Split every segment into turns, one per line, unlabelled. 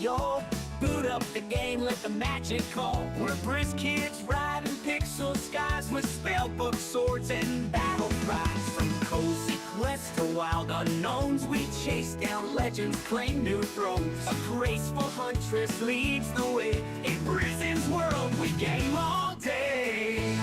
y'all? Boot up the game, let the magic call. We're brisk kids riding pixel skies with spellbook swords and battle cries. From cozy quests to wild unknowns, we chase down legends, claim new thrones. A graceful huntress leads the way. In Brizzyne's world, we game all day.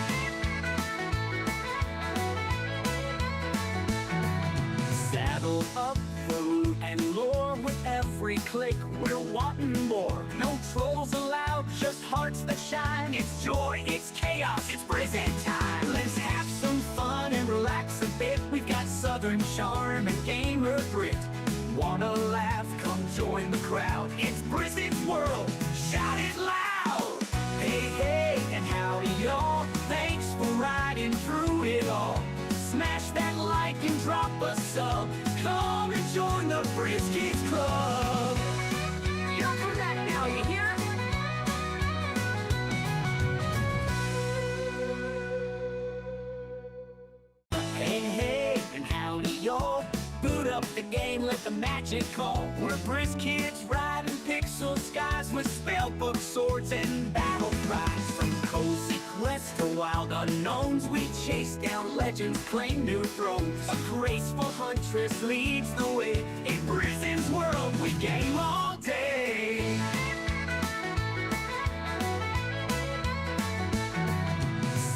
Saddle up food and lore with every click, we're wanting more. No trolls allowed, just hearts that shine. It's joy, it's chaos, it's Brizzyne time. Let's have some fun and relax a bit. We've got southern charm and gamer grit. Wanna laugh? Come join the crowd. It's Brizzyne's world, shout it loud. Hey, hey, and howdy y'all. Thanks for riding through it all. Smash that like and drop a sub. Come and join the Briz Kids Club. You're correct now, you hear? Hey, hey, and howdy y'all. Boot up the game, let the magic call. We're Briz Kids riding pixel skies with spellbook swords and battle cries. From cozy quests to wild unknowns, we chase down legends, claim new thrones. A graceful huntress leads the way. In Brizzyne's world, we game all day.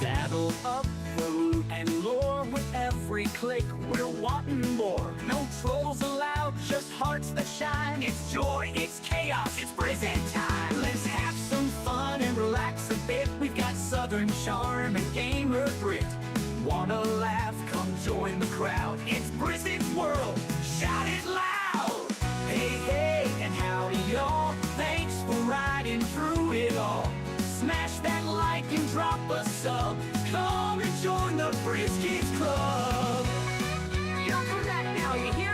Saddle up food and lore with every click, we're wanting more. No trolls allowed, just hearts that shine. It's joy, it's chaos, it's Brizzyne time. Let's have some fun and relax a bit. We've got southern charm and gamer grit. Wanna laugh? Come join the crowd. It's Brizzyne's world, shout it loud. Hey, hey, and howdy y'all. Thanks for riding through it all. Smash that like and drop a sub. Come and join the Briz Kids Club. You're correct now, you hear?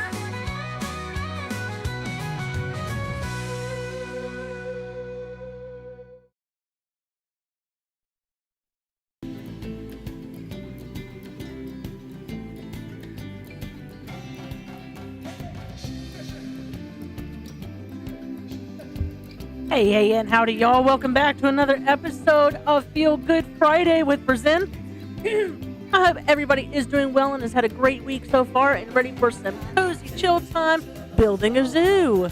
Hey, hey, and howdy, y'all. Welcome back to another episode of Feel Good Friday with Brizzyne. I hope everybody is doing well and has had a great week so far and ready for some cozy chill time building a zoo.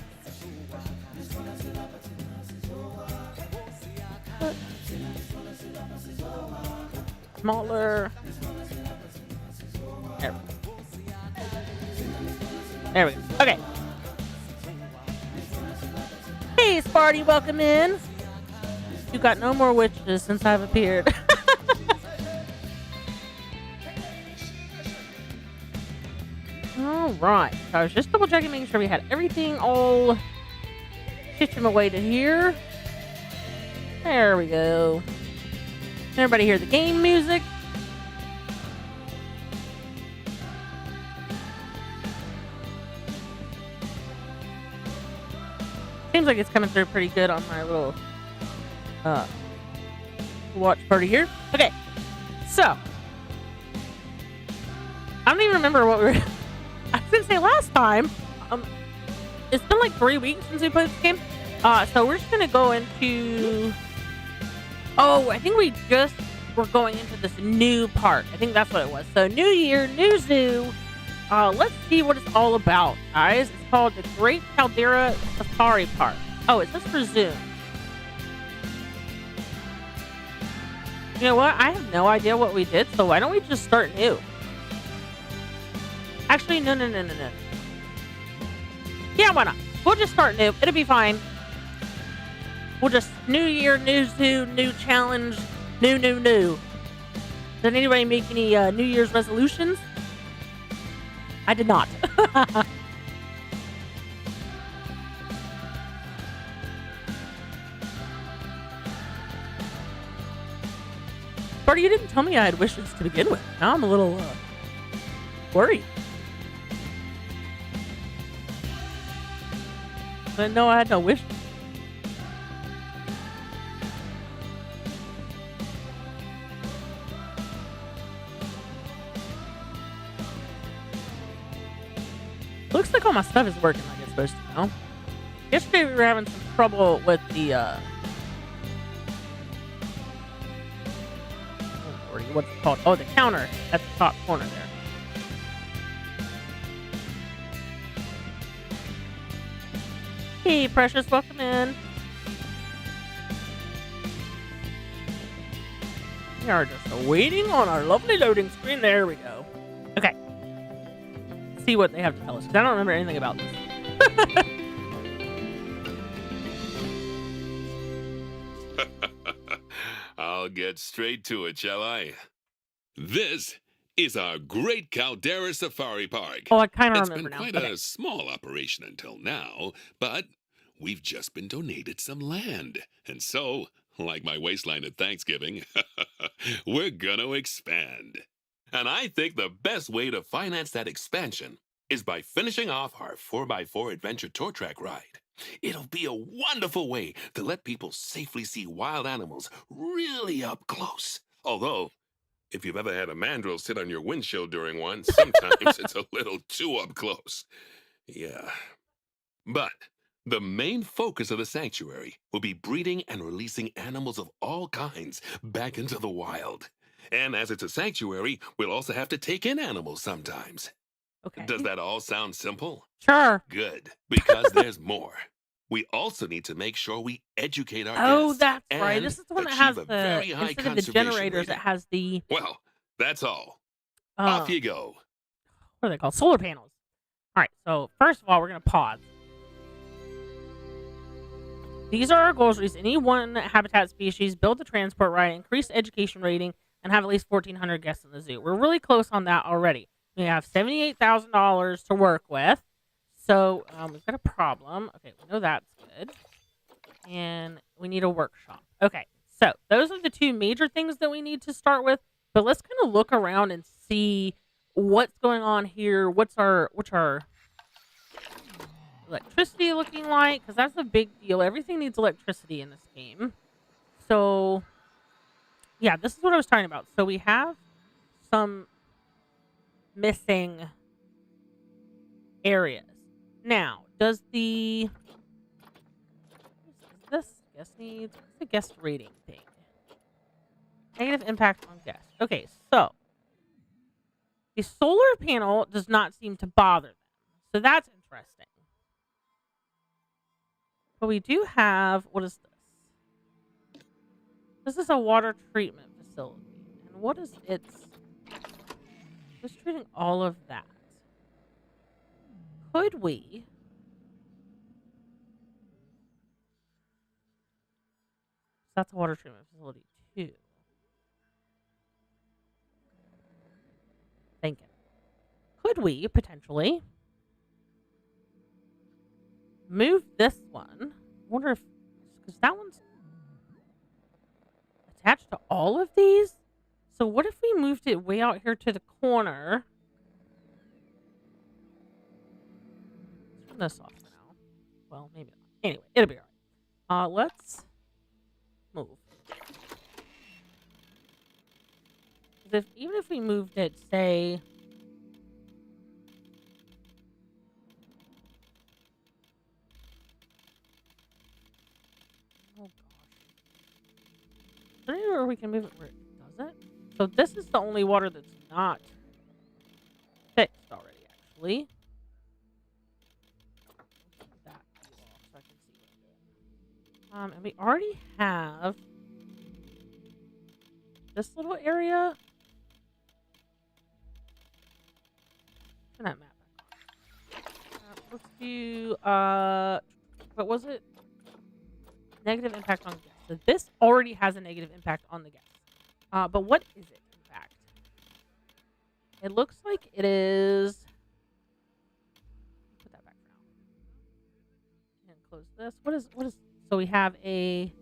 Smaller. There we go. Okay. Hey, Sparty, welcome in. You got no more witches since I've appeared. All right. So I was just double checking, making sure we had everything all stitching away to here. There we go. Everybody hear the game music? Seems like it's coming through pretty good on my little watch party here. Okay, so I don't even remember what we were. I was gonna say last time. It's been like 3 weeks since we played this game. So we're just gonna go into. Oh, I think we just were going into this new part. I think that's what it was. So new year, new zoo. Let's see what it's all about, guys. It's called the Great Caldera Safari Park. Oh, it says resume. You know what? I have no idea what we did, so why don't we just start new? Actually, no. Yeah, why not? We'll just start new. It'll be fine. We'll just new year, new zoo, new challenge, new. Did anybody make any New Year's resolutions? I did not. Barty, you didn't tell me I had wishes to begin with. Now I'm a little worried. I didn't know I had no wishes. Looks like all my stuff is working like it's supposed to, you know? Yesterday we were having some trouble with the what's it called? Oh, the counter at the top corner there. Hey, Precious, welcome in. We are just waiting on our lovely loading screen. There we go. Okay. Let's see what they have to tell us, because I don't remember anything about this.
I'll get straight to it, shall I? This is our great Caldera Safari Park.
Oh, I kind of
It's
remember
been
now.
quite
Okay.
a small operation until now, but we've just been donated some land. And so, like my waistline at Thanksgiving, we're gonna expand. And I think the best way to finance that expansion is by finishing off our 4x4 adventure tour track ride. It'll be a wonderful way to let people safely see wild animals really up close. Although, if you've ever had a mandrill sit on your windshield during one, sometimes it's a little too up close. Yeah. But the main focus of the sanctuary will be breeding and releasing animals of all kinds back into the wild. And as it's a sanctuary, we'll also have to take in animals sometimes.
Okay.
Does that all sound simple?
Sure.
Good, because there's more. We also need to make sure we educate our
Oh,
guests.
that's right.
and
This is the one that has
achieve a
the
very high
instead of the
conservation
generators, it
rating.
has the
Well, that's all. Off you go.
what are they called? Solar panels. All right. So first of all, we're gonna pause. These are our goals. Release any one habitat species, build the transport right, increase education rating, and have at least 1,400 guests in the zoo. We're really close on that already. We have $78,000 to work with. So we've got a problem. Okay, we know that's good. And we need a workshop. Okay, so those are the two major things that we need to start with. But let's kind of look around and see what's going on here. What's our electricity looking like? Because that's a big deal. Everything needs electricity in this game. So yeah, this is what I was talking about. So we have some missing areas. Now, does the is this guest needs? What's the guest rating thing? Negative impact on guests. Okay, so the solar panel does not seem to bother them, so that's interesting. But we do have, what is this? This is a water treatment facility, and what is its? Just treating all of that. Could we? That's a water treatment facility too. Thinking. Could we potentially move this one? Wonder if, because that one's attached to all of these. So what if we moved it way out here to the corner? Let's turn this off for now. Well, maybe not. Anyway, it'll be alright. Let's move. Even if we moved it, say, oh gosh, is there anywhere we can move it where it doesn't? So this is the only water that's not fixed already, actually. Let's put that view off so I can see what I'm doing. And we already have this little area. Turn that map back on. Let's do what was it? Negative impact on guests. So this already has a negative impact on the guests. But what is it, in fact? It looks like it is. Put that back for now. And close this. What is? So we have a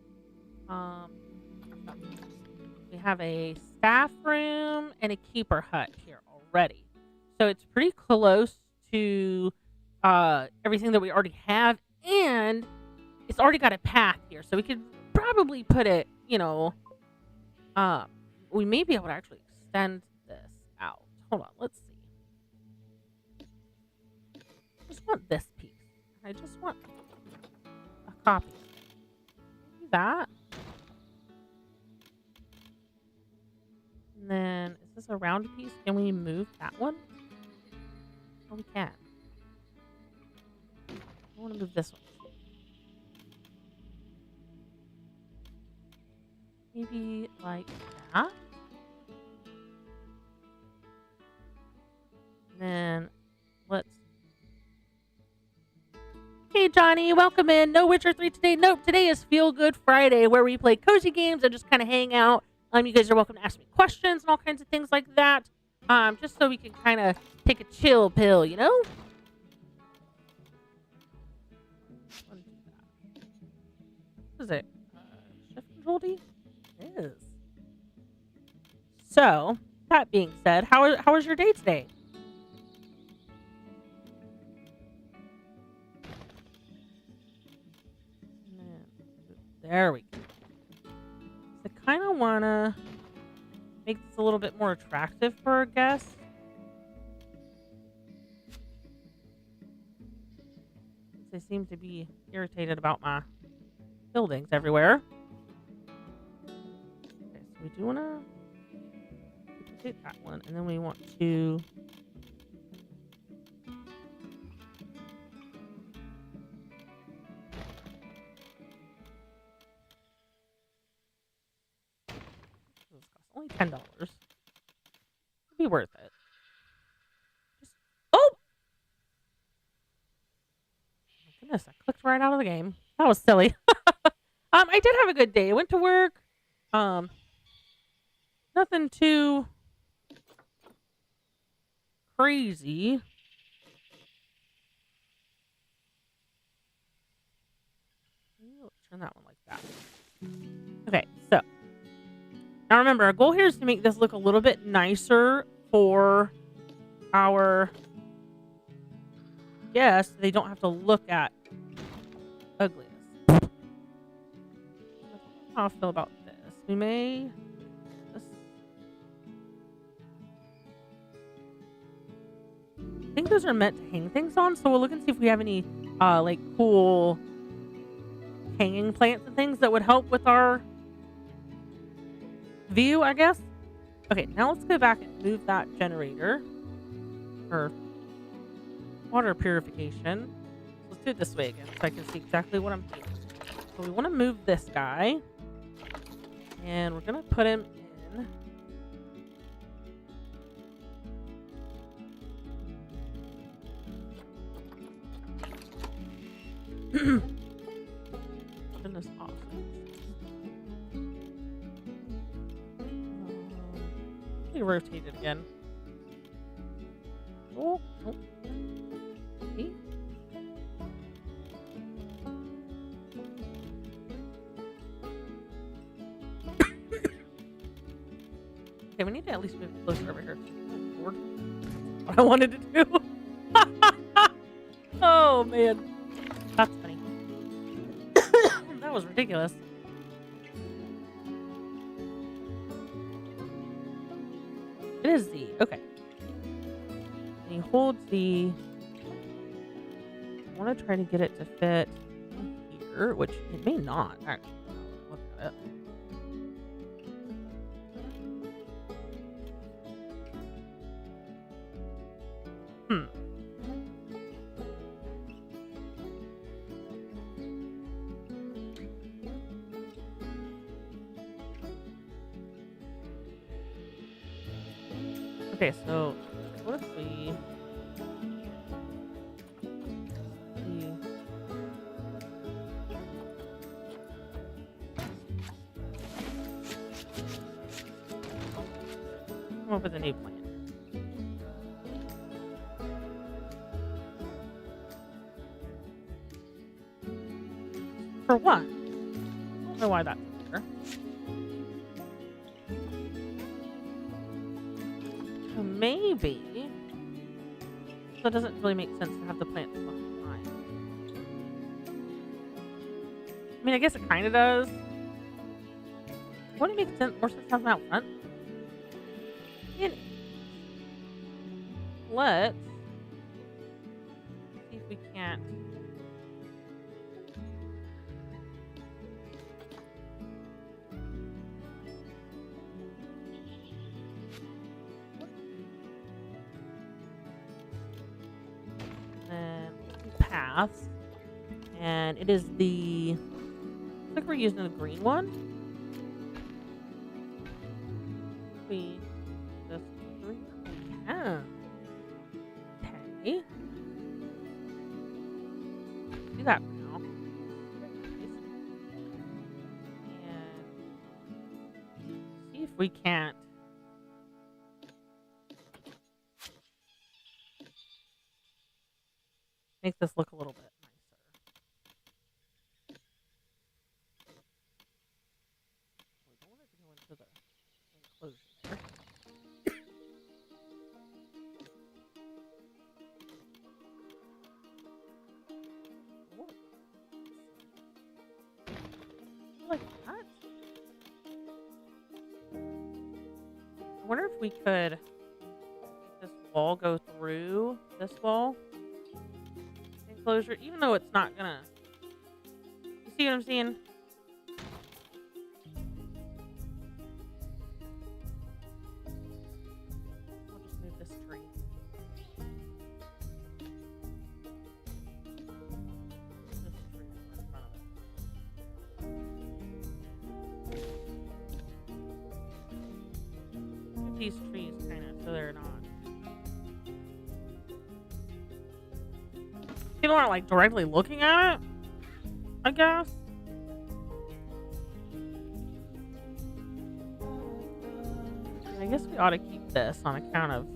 we have a staff room and a keeper hut here already. So it's pretty close to everything that we already have, and it's already got a path here, so we could probably put it, we may be able to actually extend this out. Hold on, let's see. I just want this piece. I just want Copy. Maybe that. And then, is this a round piece? Can we move that one? Oh, we can. I want to move this one. Maybe like that. And then let's. Hey Johnny, welcome in. No Witcher 3 today. Nope, today is Feel Good Friday, where we play cozy games and just kind of hang out. You guys are welcome to ask me questions and all kinds of things like that. Just so we can kind of take a chill pill, you know? What is it? Shift Control D? It is. So, that being said, how was your day today? There we go. So I kind of want to make this a little bit more attractive for our guests. They seem to be irritated about my buildings everywhere. Okay, so we do want to duplicate that one, and then we want to only $10. It'd be worth it. Oh! My goodness, I clicked right out of the game. That was silly. I did have a good day. I went to work. Nothing too crazy. Let's turn that one like that. Okay, so now remember, our goal here is to make this look a little bit nicer for our guests. They don't have to look at ugliness. I don't know how I feel about this. We may... I think those are meant to hang things on, so we'll look and see if we have any like cool hanging plants and things that would help with our view, I guess. Okay, now let's go back and move that generator for water purification. Let's do it this way again so I can see exactly what I'm doing. So we want to move this guy, and we're going to put him in. Goodness, awesome. Rotate it again. Oh, oh. See? Okay, we need to at least move it closer over here. Oh, Lord. What I wanted to do. Oh man, that's funny. That was ridiculous. It is Z. Okay. And he holds the... I want to try to get it to fit here, which it may not. Actually, look at it. Okay, so what if we... come up with a new plan. For what? I don't know why that's there. So maybe so it doesn't really make sense to have the plant behind. I mean, I guess it kind of does. Wouldn't it make sense more sense to have them out front? And let's see if we can't paths, and it is the. Looks like we're using the green one. We just through here. We can. Okay. Do that for now. And see if we can't. Make this look a little bit nicer. We don't want it to go into the enclosure there. Like that. I wonder if we could make this wall go through this wall enclosure, even though it's not gonna. You see what I'm saying? We'll just move this tree. This tree in front of it. Move these trees kind of so they're not. People aren't like directly looking at it, I guess. I guess we ought to keep this on account of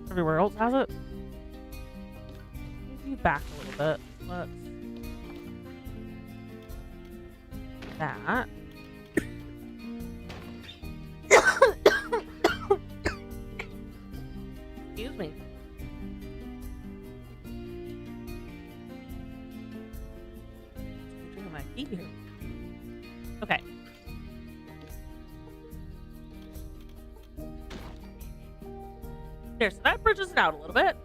everywhere else has it. Maybe back a little bit. Let's that. Excuse me. Drinking my tea here. Okay. There, so that bridges it out a little bit.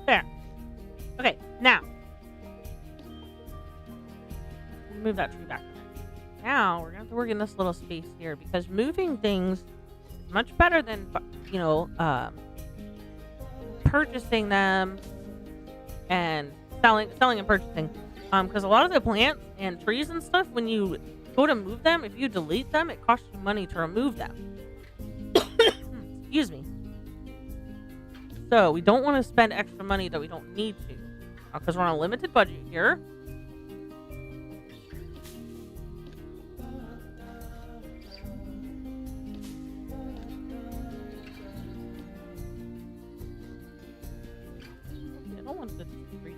There. Okay, now move that tree back. Now we're gonna have to work in this little space here because moving things is much better than purchasing them and selling and purchasing. Because a lot of the plants and trees and stuff, when you go to move them, if you delete them, it costs you money to remove them. Excuse me. So we don't want to spend extra money that we don't need to, because we're on a limited budget here. I don't want the tree.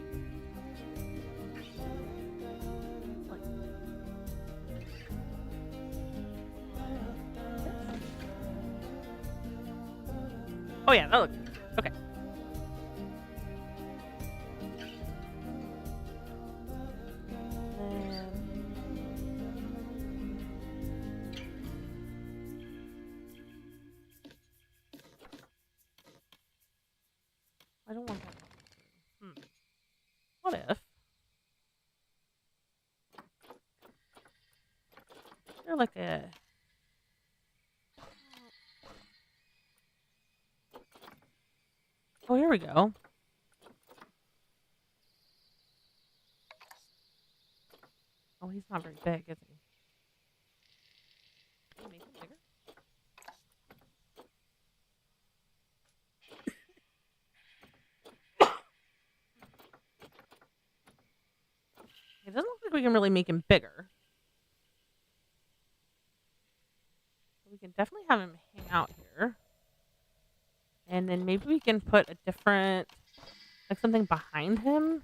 Oh yeah, that looks good. Okay. I don't want that. What if they're like a oh, here we go. Oh, he's not very big, is he? Can you make him bigger? It doesn't look like we can really make him bigger. We can definitely have him hang out here. And then maybe we can put a different, like something behind him.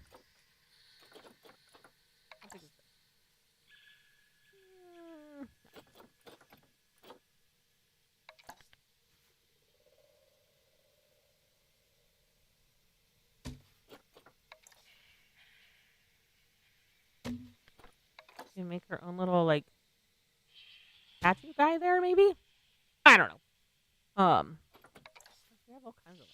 How big is this? We can make our own little like statue guy there, maybe. I don't know. We have all kinds of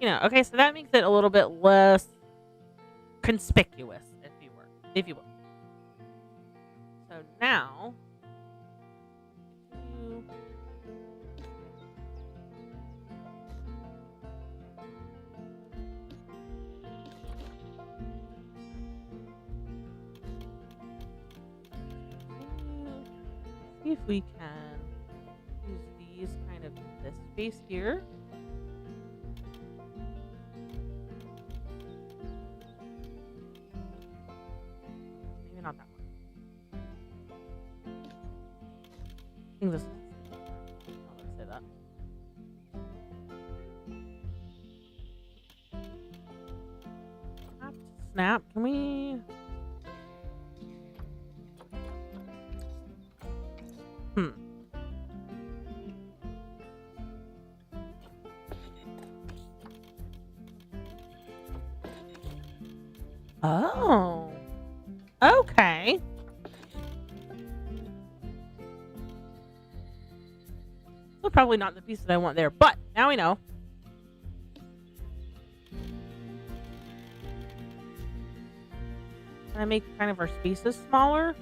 like. Okay, so that makes it a little bit less conspicuous, if you will. So now, see if we can use these kind of in this space here. Maybe not that one. I think this is. Oh, let's say that. Snap. Can we? Oh. Okay. Well, probably not the piece that I want there, but now we know. Can I make kind of our spaces smaller?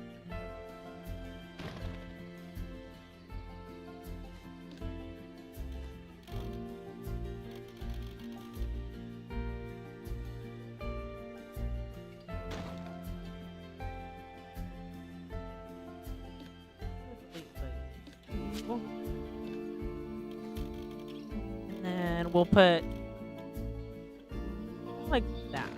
And then we'll put like that.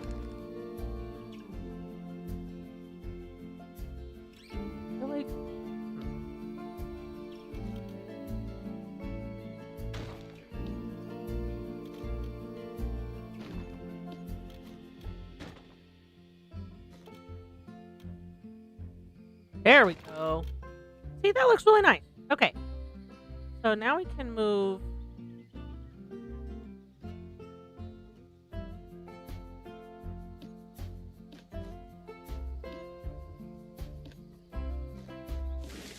There we go. See, that looks really nice. Okay. So now we can move.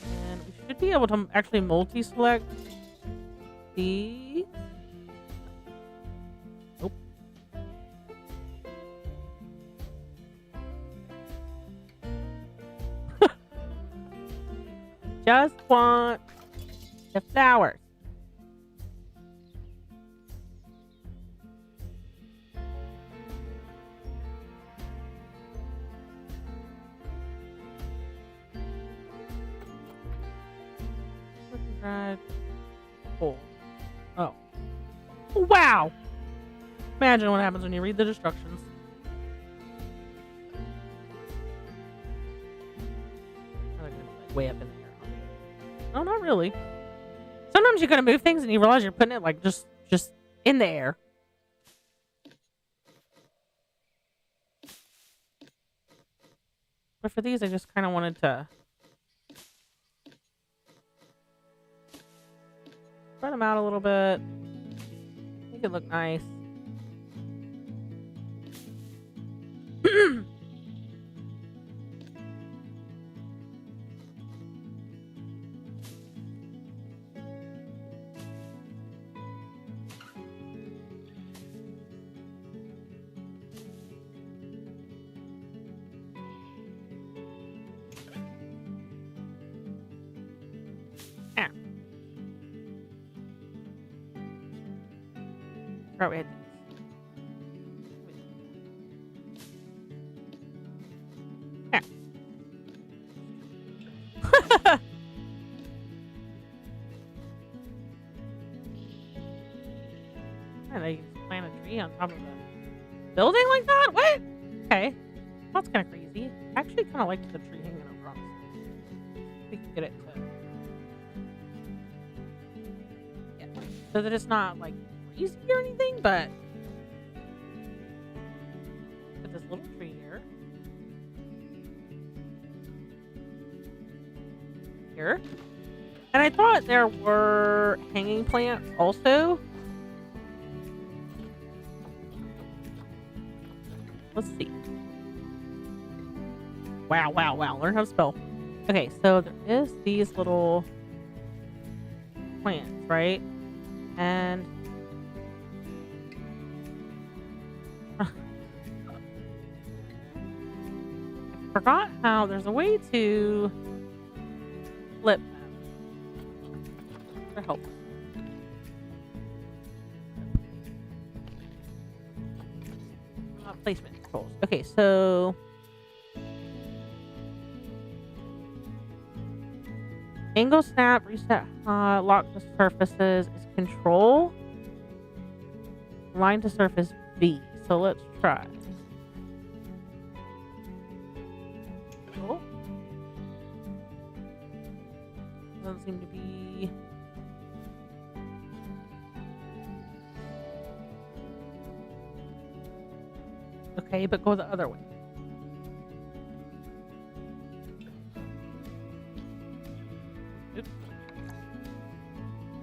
And we should be able to actually multi-select these. Nope. Just want the flowers. Oh. Oh. Wow. Imagine what happens when you read the instructions. Way up in the air. No, not really. Sometimes you're gonna move things and you realize you're putting it like just in the air. But for these, I just kind of wanted to spread them out a little bit. Make it look nice. Right, we had there. And they plant a tree on top of a building like that? What? Okay. That's kind of crazy. I actually kind of liked the tree hanging over on. We can get it to. Yeah. So that it's not like crazy or anything, but put this little tree here. Here. And I thought there were hanging plants also. Let's see. Wow, wow, wow. Learn how to spell. Okay, so there is these little plants, right? And I forgot how there's a way to flip them. For help. Placement controls. Okay, so angle snap, reset, lock to surfaces is control. Line to surface V. So let's try. Oh. Doesn't seem to be. Okay, but go the other way. Oops.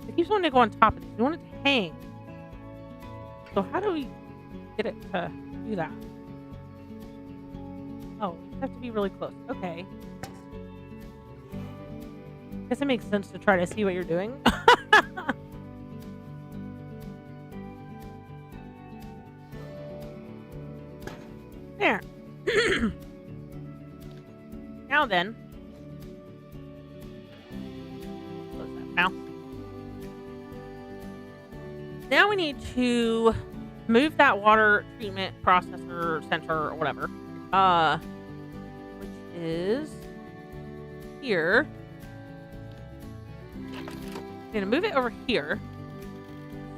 It keeps wanting to go on top of this. You want it to hang. So how do we get it to do that? Oh, you have to be really close. Okay. I guess it makes sense to try to see what you're doing. There. Now then. Close that now. Now we need to move that water treatment processor center or whatever. Which is here. I'm gonna move it over here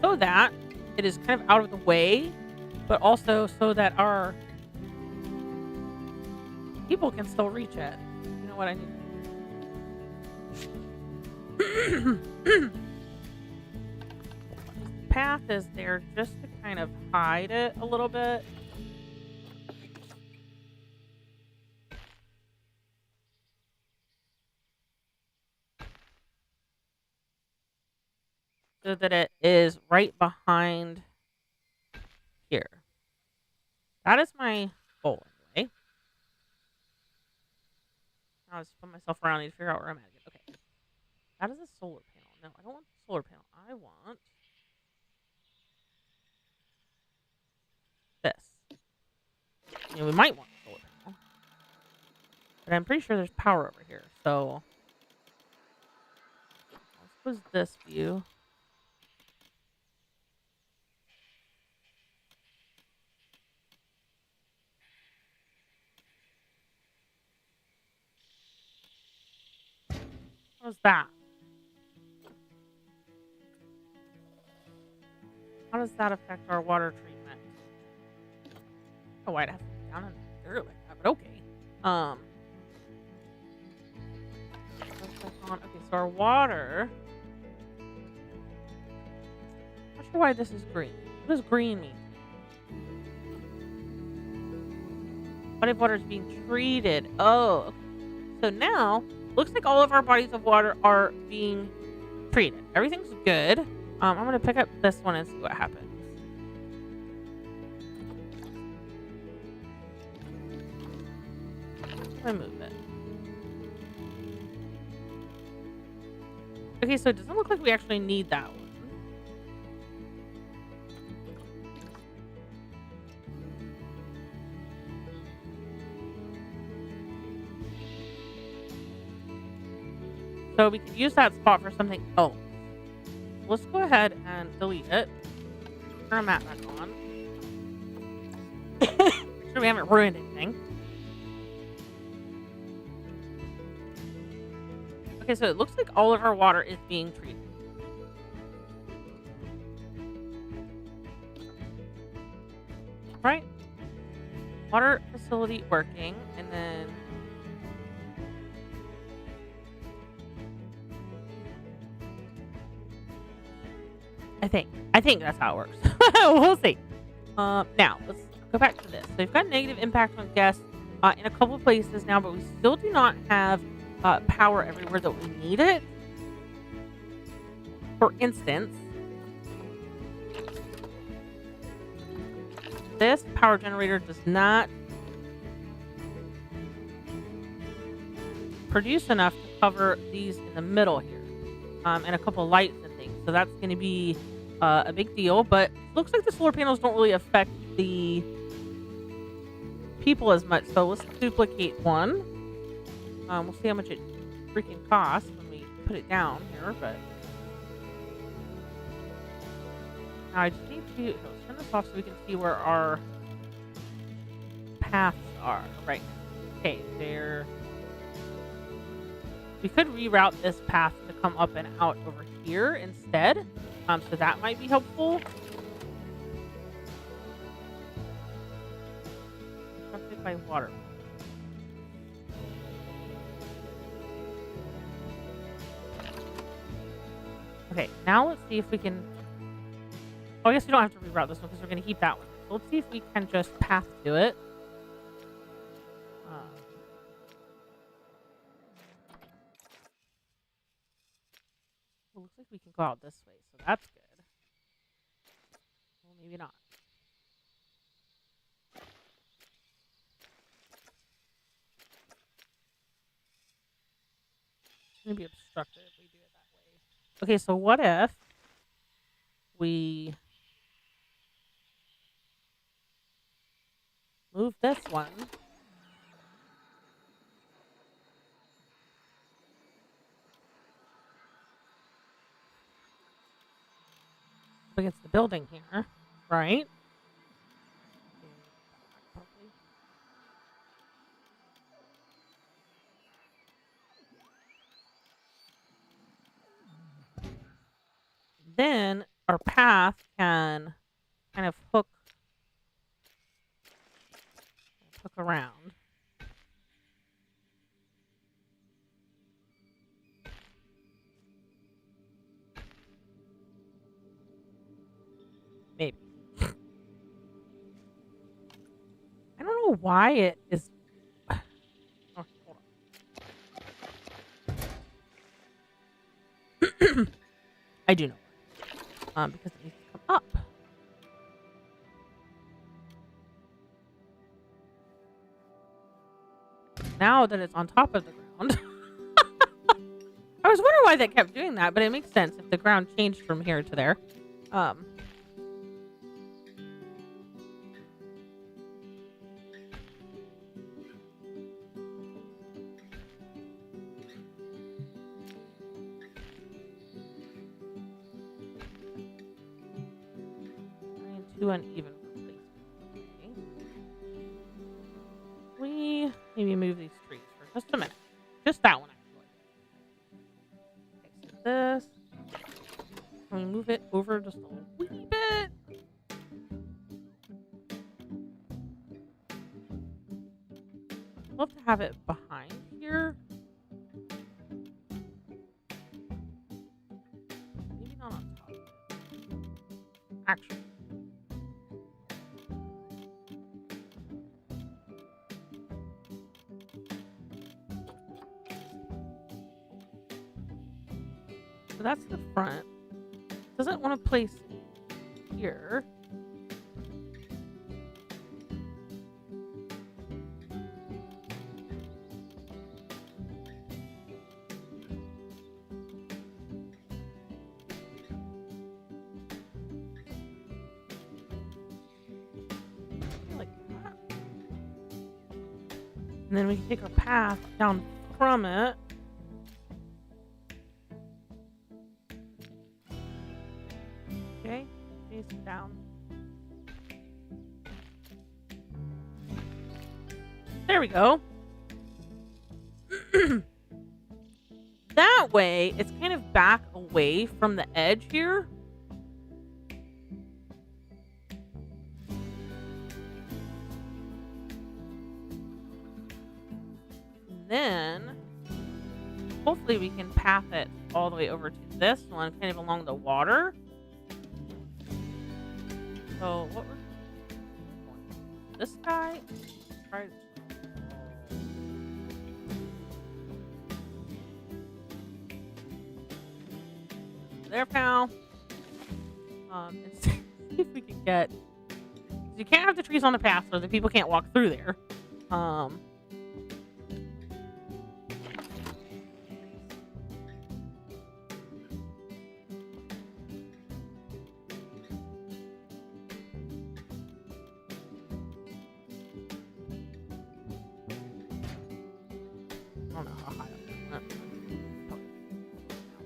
so that it is kind of out of the way, but also so that our people can still reach it. You know what I mean? Path is there just to kind of hide it a little bit. So that it is right behind here. That is my goal anyway. I'll just put myself around. I need to figure out where I'm at again. Okay. That is a solar panel. No, I don't want the solar panel. I want this. You know, we might want the solar panel. But I'm pretty sure there's power over here. So let's put this view. What's that? How does that affect our water treatment? Oh, why'd have to be down in the dirt like that, but okay. Okay, so our water. Not sure why this is green. What does green mean? Body of water is being treated. Oh, okay. So now looks like all of our bodies of water are being treated. Everything's good. I'm gonna pick up this one and see what happens. I move it. Okay, so it doesn't look like we actually need that one. So we could use that spot for something else. Let's go ahead and delete it. Turn our map back on. Make sure we haven't ruined anything. Okay, so it looks like all of our water is being treated. Right? Water facility working, and then I think that's how it works. We'll see. Now let's go back to this. So we've got negative impact on guests in a couple of places now, but we still do not have power everywhere that we need it. for instance, this power generator does not produce enough to cover these in the middle here, and a couple lights and things. So that's going to be a big deal. But it looks like the solar panels don't really affect the people as much. So let's duplicate one. We'll see how much it freaking costs when we put it down here. But now I just need to let's turn this off so we can see where our paths are right now. Okay, there. We could reroute this path to come up and out over here instead. So that might be helpful. Constructed by water. Okay, now let's see if we can... Oh, I guess we don't have to reroute this one because we're going to keep that one. So let's see if we can just path to it. It looks like we can go out this way, so that's good. Well, maybe not. It's going to be obstructed if we do it that way. Okay, so what if we move this one up against the building here, right? Then our path can kind of hook around. Maybe. I don't know why it is. Oh, hold on. I do know. Because it needs to come up. Now that it's on top of the ground. I was wondering why they kept doing that, but it makes sense if the ground changed from here to there. Too uneven for placement. Okay. We maybe move these trees for just a minute. Just that one, actually. Okay, so this. Can we move it over just a wee bit? I'd love to have it behind here. Maybe not on top. Actually. So that's the front. Doesn't want to place here. Like that. And then we can take our path down from it. Okay, face down. There we go. That way, it's kind of back away from the edge here. And then, hopefully we can path it all the way over to this one, kind of along the water. So what we're this guy, right? there, pal. And see if we can get. You can't have the trees on the path, so the people can't walk through there. I don't know how high up.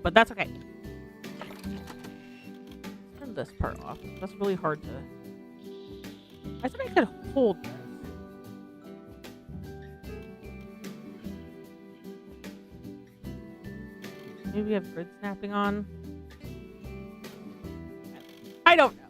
But that's okay. Turn this part off. That's really hard to. I think I could hold this. Maybe we have grid snapping on. I don't know.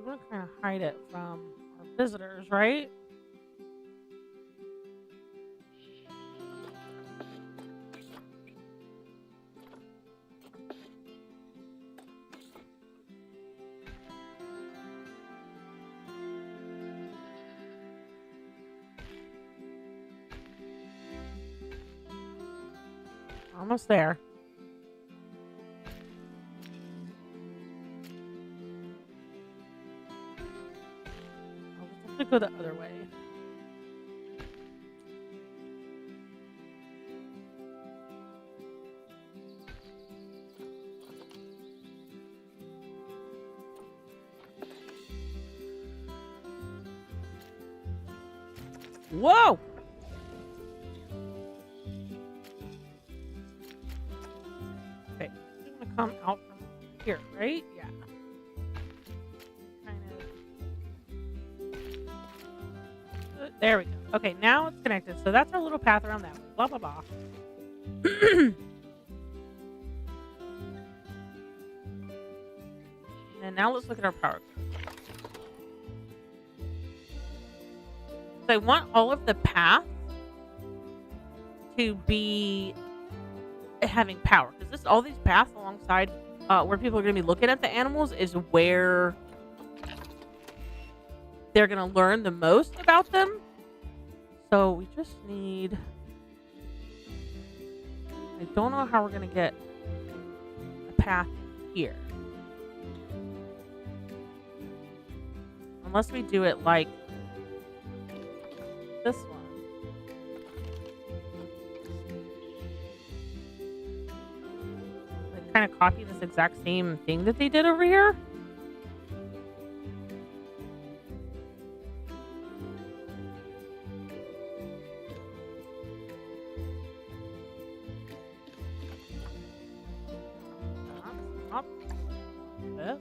We're gonna kind of hide it from our visitors, right? Almost there. I'll have to go the other way. Whoa! Okay, I'm gonna come out from here, right? Yeah. Kind of. There we go. Okay, now it's connected. So that's our little path around that way. Blah blah blah. And now let's look at our power. So I want all of the path to be having power, because all these paths alongside where people are going to be looking at the animals is where they're going to learn the most about them. So we just need. I don't know how we're going to get a path here, unless we do it like this one. Like kind of copy this exact same thing that they did over here. Up. This.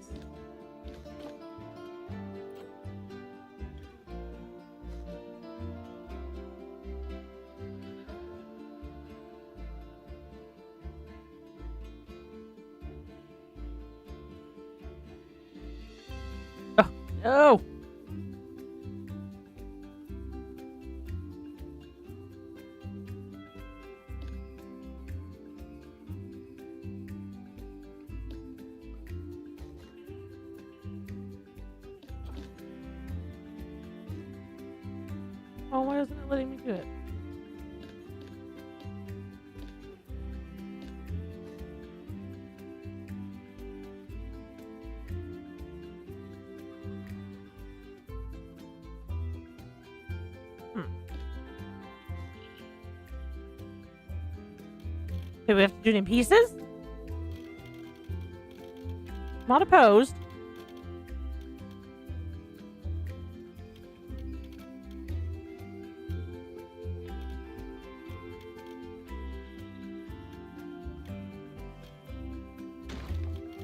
No. Oh, why isn't it letting me do it? Okay, we have to do it in pieces? Not opposed.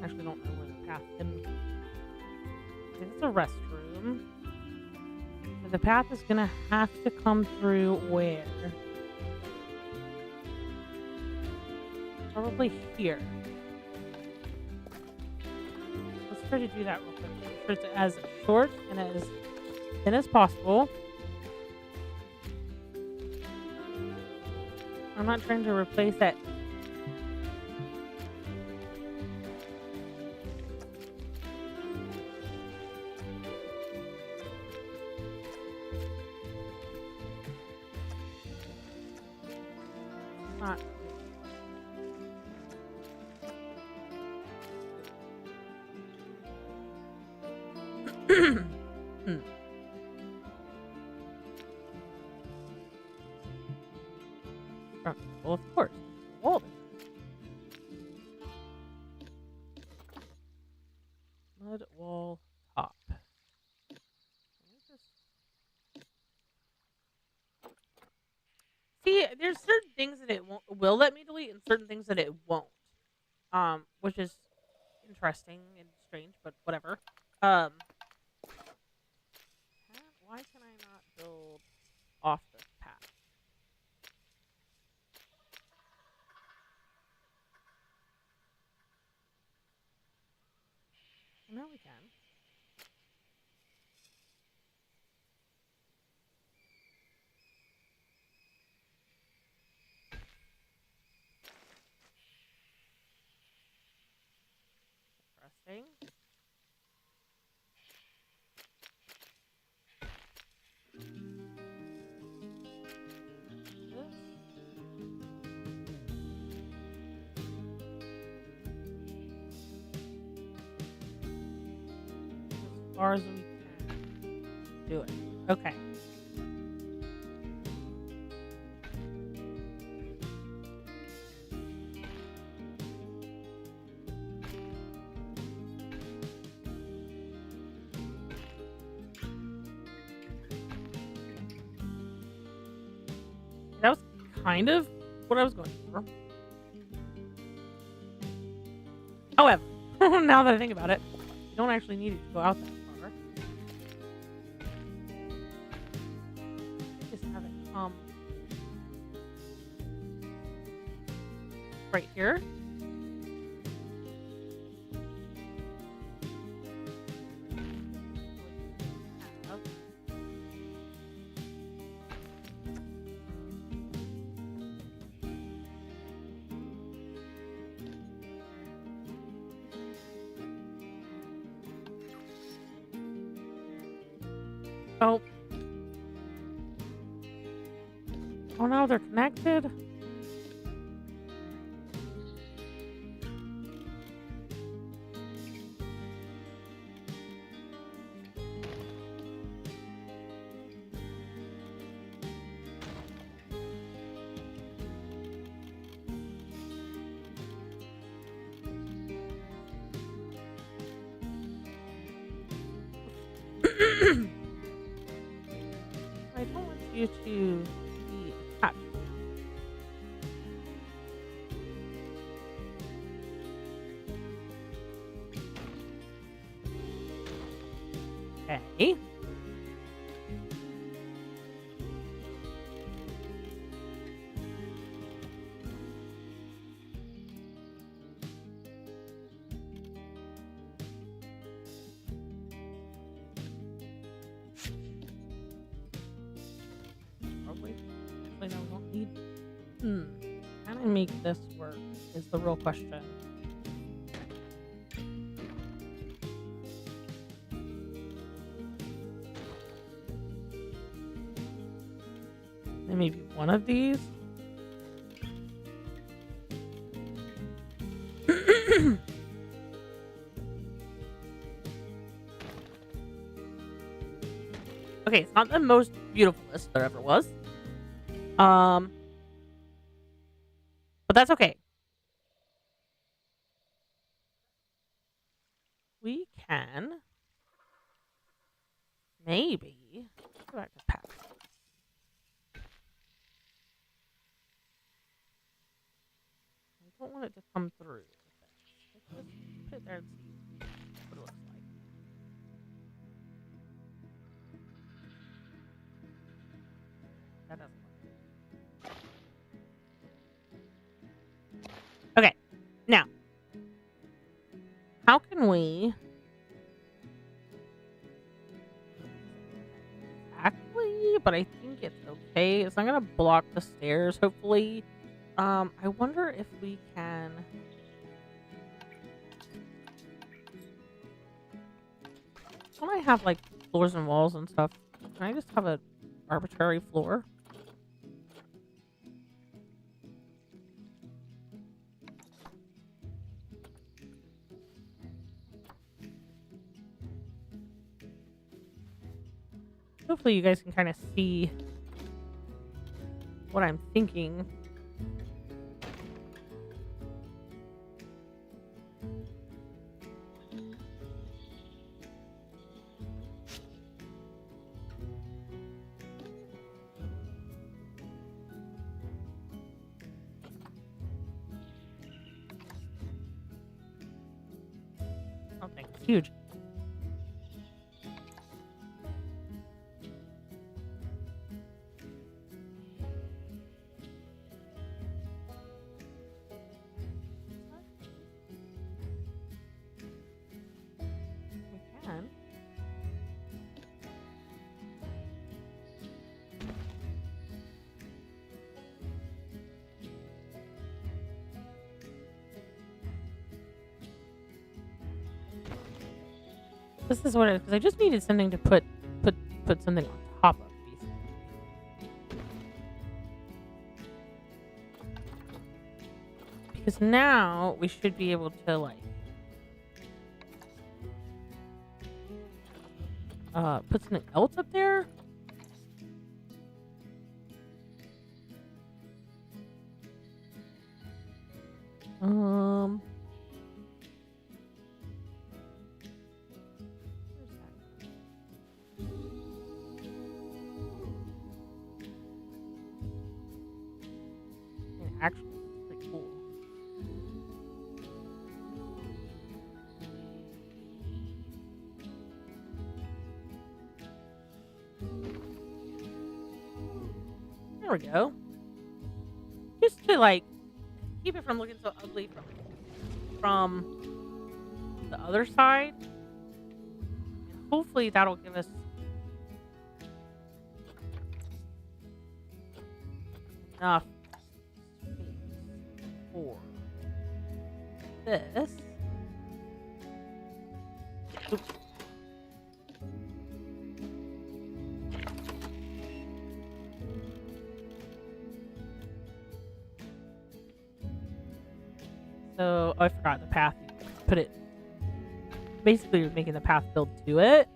Actually, don't know where the path can. I think it's a restroom. But the path is gonna have to come through where? Probably here. Let's try to do that real quick. Make sure it's as short and as thin as possible. I'm not trying to replace it. Not. Well, of course. Wall. Mud wall top. See, there's certain things that it will let me delete and certain things that it won't. Which is interesting and strange, but whatever. Why can I not build off this path? Now we can. Interesting. As far as we can do it. Okay. That was kind of what I was going for. However, now that I think about it, you don't actually need it to go out that far. Just have it come right here. Oh. Oh no, they're connected. I don't want you to be attached. Okay. Probably. Actually, no, we don't need. Can I make this work? Is the real question. And maybe one of these. Okay, it's not the most beautifulest there ever was. But that's okay. We can maybe go back to path. I don't want it to come through. Let's just put it there and see what it looks like. That doesn't work. Okay, now how can we ugly, but I think it's okay. It's not gonna block the stairs, hopefully. I wonder if we can. Don't I have like floors and walls and stuff? Can I just have an arbitrary floor? Hopefully you guys can kind of see what I'm thinking. Oh, thanks. It's huge. We can. This is what it is, because I just needed something to put something on top of, basically. Because now we should be able to like put something else up there. Um And actually, it's pretty cool. There we go. Just to like keep it from looking so ugly from the other side. And hopefully that'll give us enough space for this. Oops. So I forgot the path. You put it. Basically, you're making the path build to it.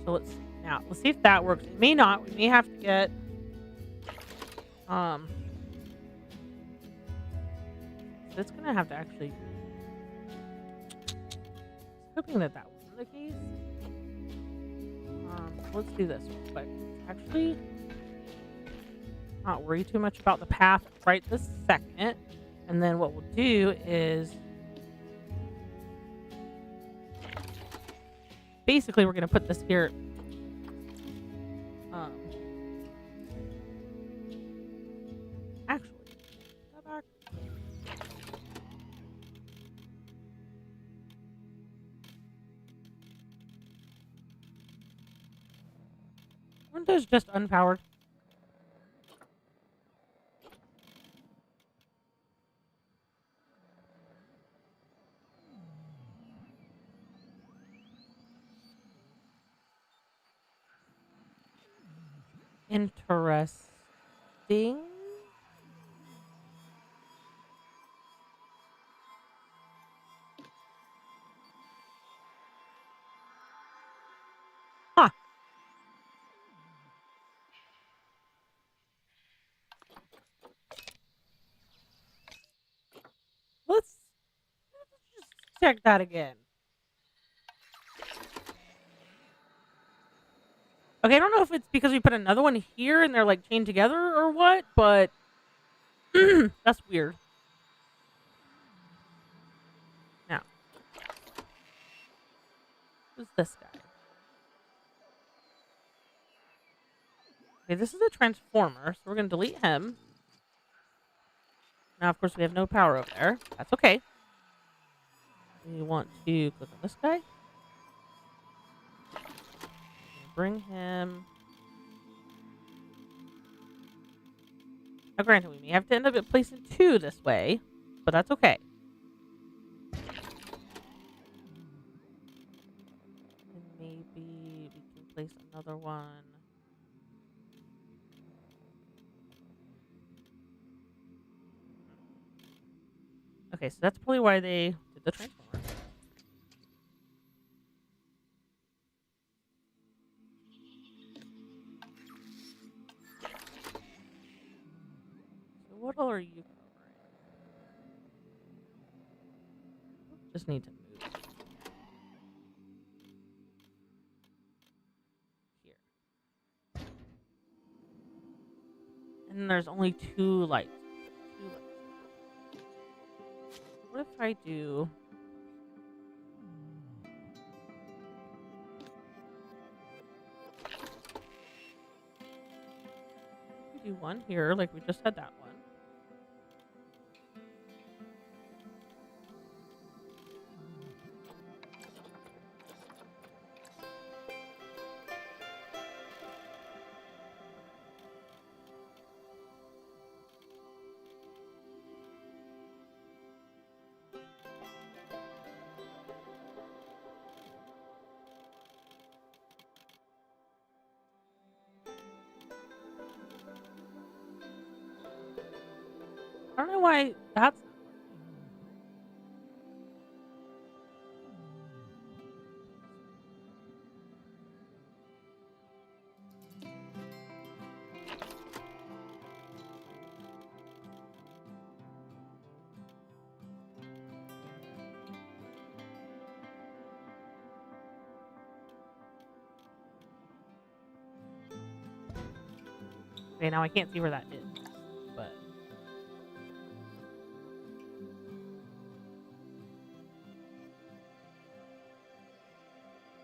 So let's see if that works. It may not. We may have to get so it's gonna have to actually. Hoping that wasn't the case. Let's do this real quick. Actually, not worry too much about the path right this second. And then what we'll do is basically we're gonna put this here. Actually, go back. Weren't those just unpowered? Interesting. Huh. Let's just check that again. Okay, I don't know if it's because we put another one here and they're like chained together or what, but that's weird. Now, who's this guy? Okay, this is a transformer, so we're going to delete him. Now, of course, we have no power over there. That's okay. We want to click on this guy. bring him. Now, granted, we may have to end up at placing 2 this way, but that's okay. And maybe we can place another one. Okay, so that's probably why they did the transformer. So what all are you covering? Just need to move here. And then there's only 2 lights. 2 lights. What if I do... do one here, like we just had that one. I don't know why that's not working. Okay, now I can't see where that is, but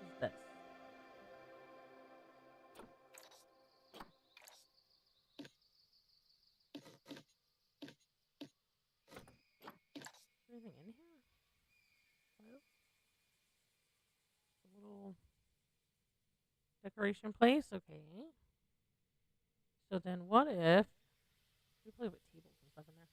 what's this? Anything in here? Hello? A little decoration place? Okay. So then what if we play with tables and stuff in there?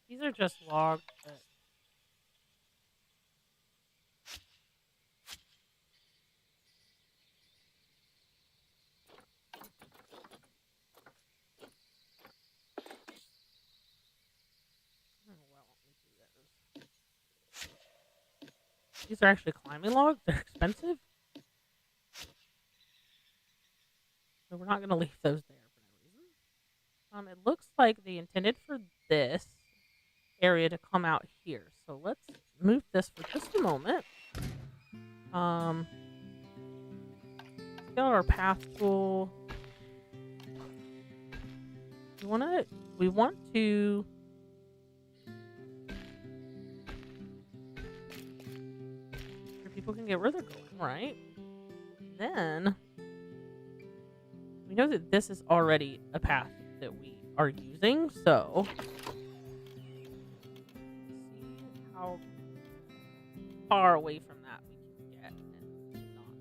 These are just logs, but oh, well, let me do those. These are actually climbing logs. They're expensive. So we're not going to leave those there for no reason. It looks like they intended for this area to come out here. So let's move this for just a moment. Let's go to our path tool. We want to sure people can get where they're going, right? Then we know that this is already a path that we are using, so see how far away from that we can get and not.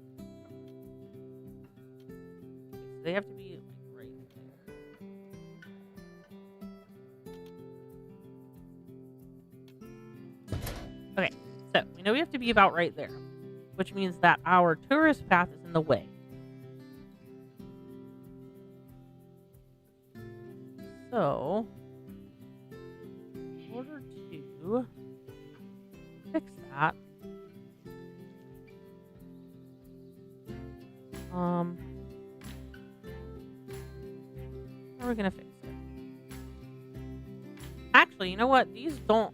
Okay, so they have to be like right there. Okay, so we know we have to be about right there, which means that our tourist path is in the way. So, in order to fix that, how are we gonna fix it? Actually, you know what? These don't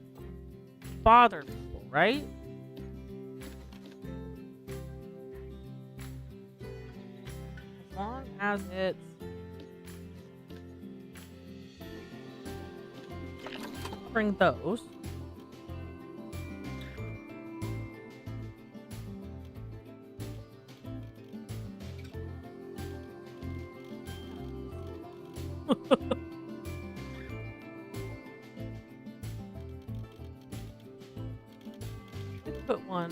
bother people, right? As long as it's bring those. Could put one.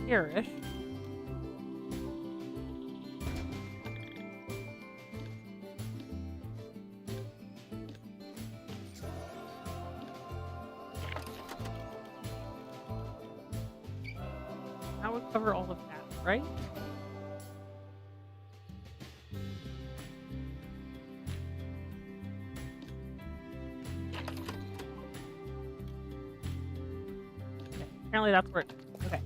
Here-ish. That would cover all of that, right? Okay, apparently that's where it is. Okay.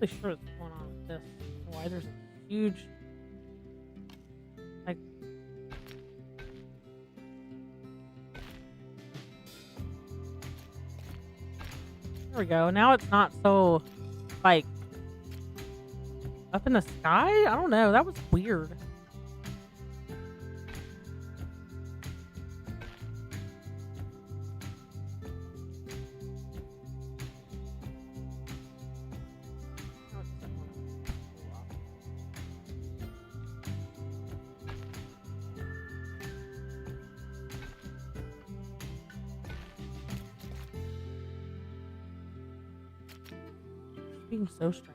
Really sure what's going on with this. Why there's a huge, like, there we go. Now it's not so, like, up in the sky. I don't know. That was weird. Being so strange.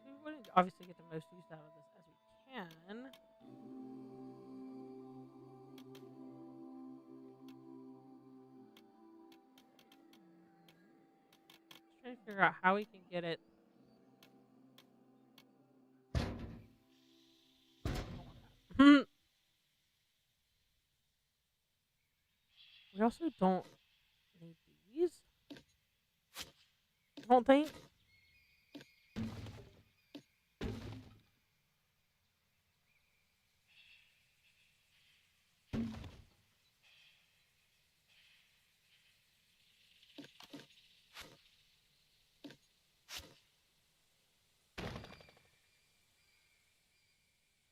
We wouldn't obviously get the most use out of this as we can. Just trying to figure out how we can get it. We also don't need these. I don't think.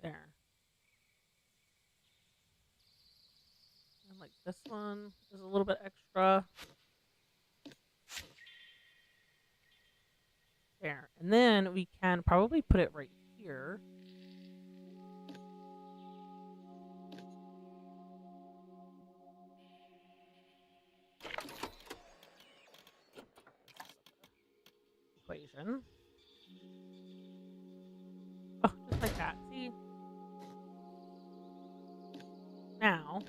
There. And like this one is a little bit extra. There. And then we can probably put it right here. Equation. Oh, just like that. See? Now.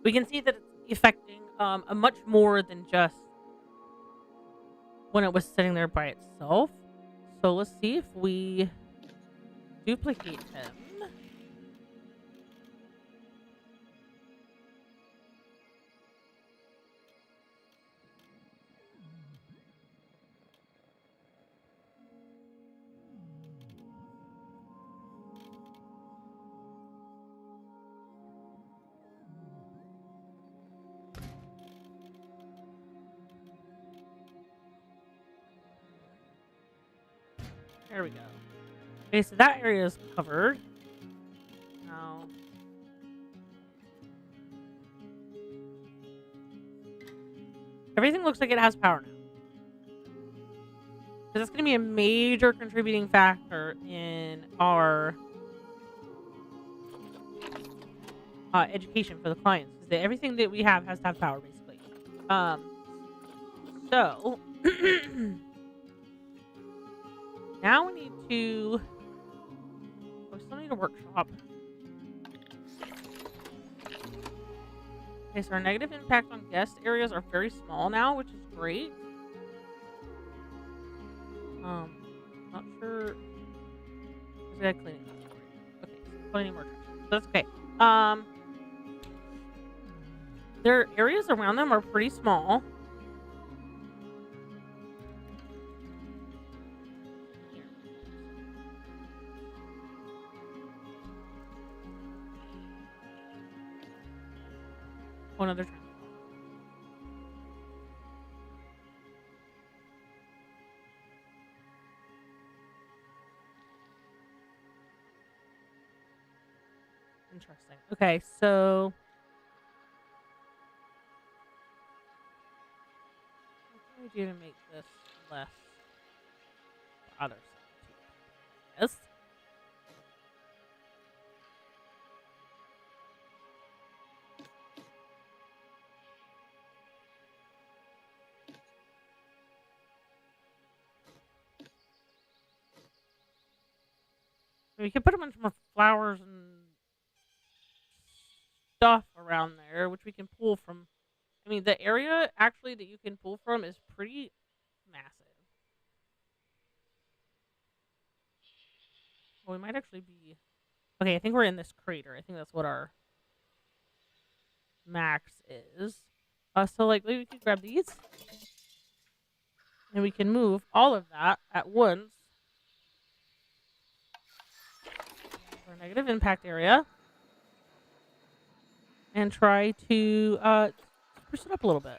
We can see that it's affecting a much more than just when it was sitting there by itself. So let's see if we duplicate him. There we go. Okay, so that area is covered. Now, everything looks like it has power now. So that's going to be a major contributing factor in our education for the clients. Because everything that we have has to have power, basically. So now we need to. We still need a workshop. Okay, so our negative impact on guest areas are very small now, which is great. Not sure. I got cleaning. Okay, so cleaning more trash. That's okay. Their areas around them are pretty small. Here. Oh, another trash. Interesting. Okay, so what can we do to make this less bothersome? Yes. We could put a bunch more flowers and stuff around there, which we can pull from. I mean, the area actually that you can pull from is pretty massive. Well, we might actually be. Okay, I think we're in this crater. I think that's what our max is. So like maybe we could grab these, and we can move all of that at once. Our negative impact area, and try to spruce it up a little bit.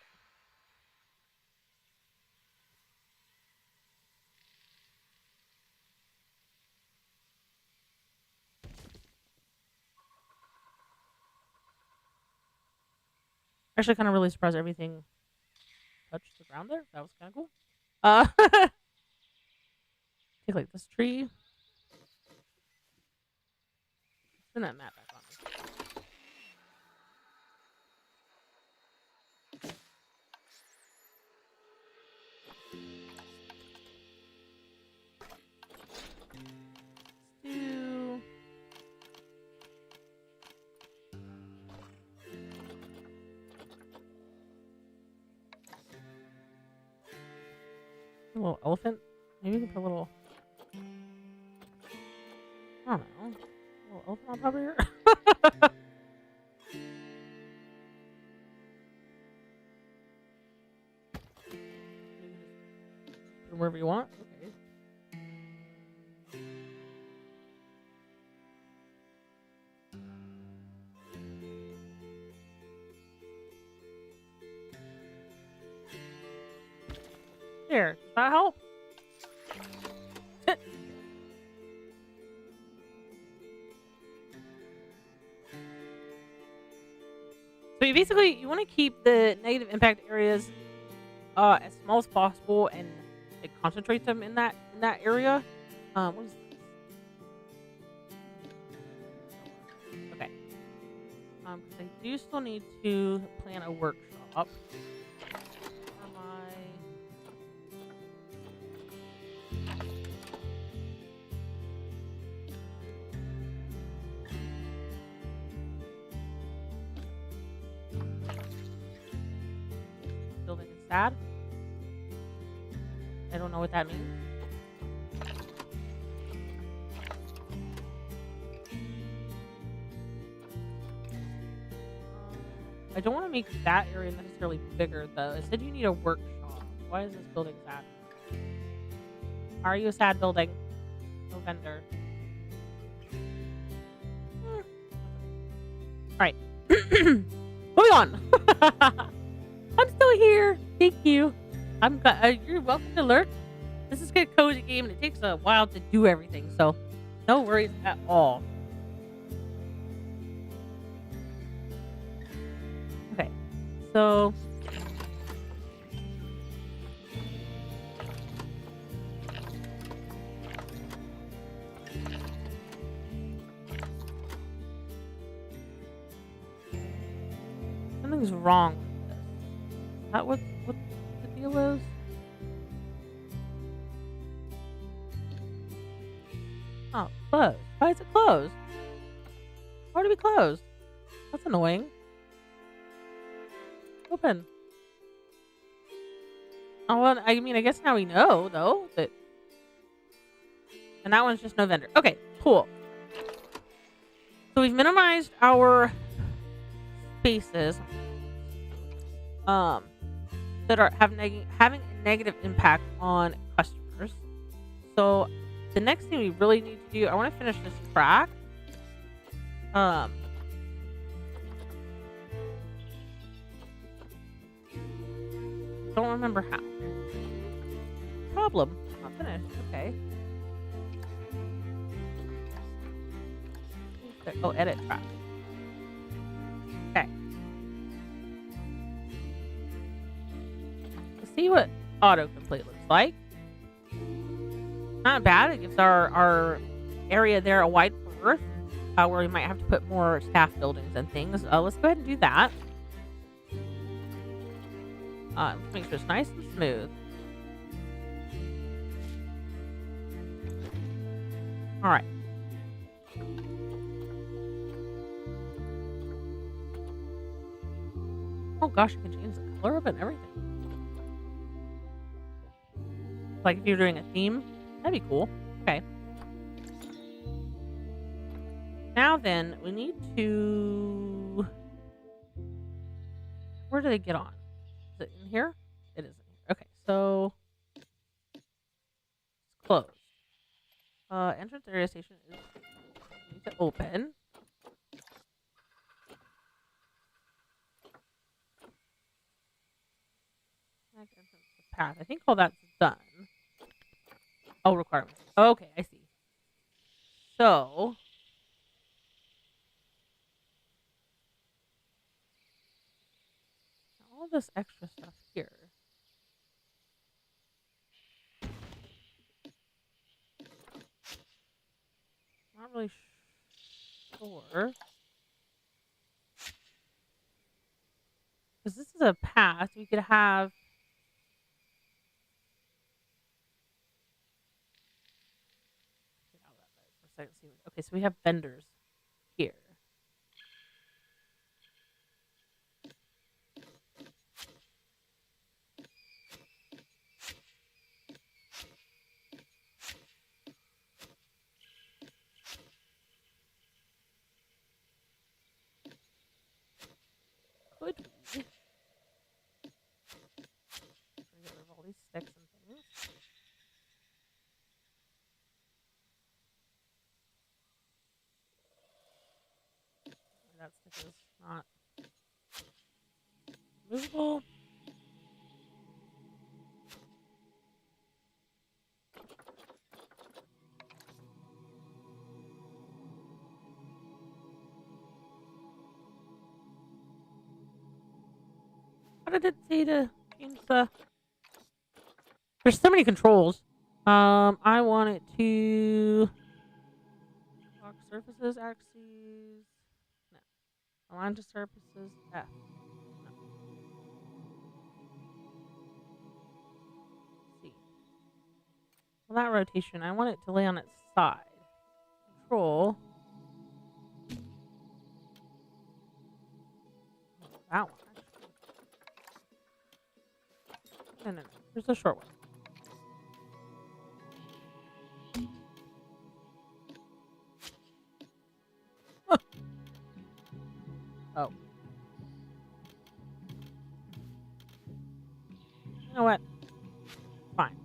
Actually, kind of really surprised everything touched the ground there. That was kind of cool. Take like this tree. Turn that map back on. Do a little elephant. Maybe we can put a little. I don't know. A little elephant on top of here. Put them wherever you want. Okay. There. Does that help? So you want to keep the negative impact areas as small as possible and like, concentrate them in that area. What is this? Okay. 'Cause I do still need to plan a workshop. For my building is sad. I don't know what that means. I don't want to make that area necessarily bigger, though. It said you need a workshop. Why is this building sad? Are you a sad building? No vendor. Alright. Moving on. I'm still here. Thank you. You're welcome to lurk. This is a cozy game, and it takes a while to do everything, so no worries at all. Okay, so something's wrong with this. Is that what the deal is? Oh, closed. Why is it closed? Why to be closed? That's annoying. open. Oh, well, I mean, I guess now we know, though, that... And that one's just no vendor. Okay, cool. So we've minimized our spaces that are having a negative impact on customers. So the next thing we really need to do, I want to finish this track. Don't remember how. Problem. Not finished. Okay. Oh, edit track. Okay. Let's see what autocomplete looks like. Not bad. It gives our area there a wide berth where we might have to put more staff buildings and things. Let's go ahead and do that. Let's make sure it's nice and smooth. All right. Oh gosh, you can change the color of it and everything. Like if you're doing a theme, that'd be cool. Okay. Now then, we need to... Where do they get on? Is it in here? It is in here. Okay, so... It's closed. Entrance area station is... need to open. Path. I think all that's done. Oh, requirements. Okay, I see. So... all this extra stuff here. Not really sure. Because this is a path. We could have... Okay, so we have vendors here. Could we get rid of all these sticks and things? That stick is not movable. How did it say to change the... There's so many controls. I want it to... Lock surfaces, axes... No. Align to surfaces, F. No. C. Well, that rotation, I want it to lay on its side. Control... that one. No. There's a short one. Oh. You know what? Fine.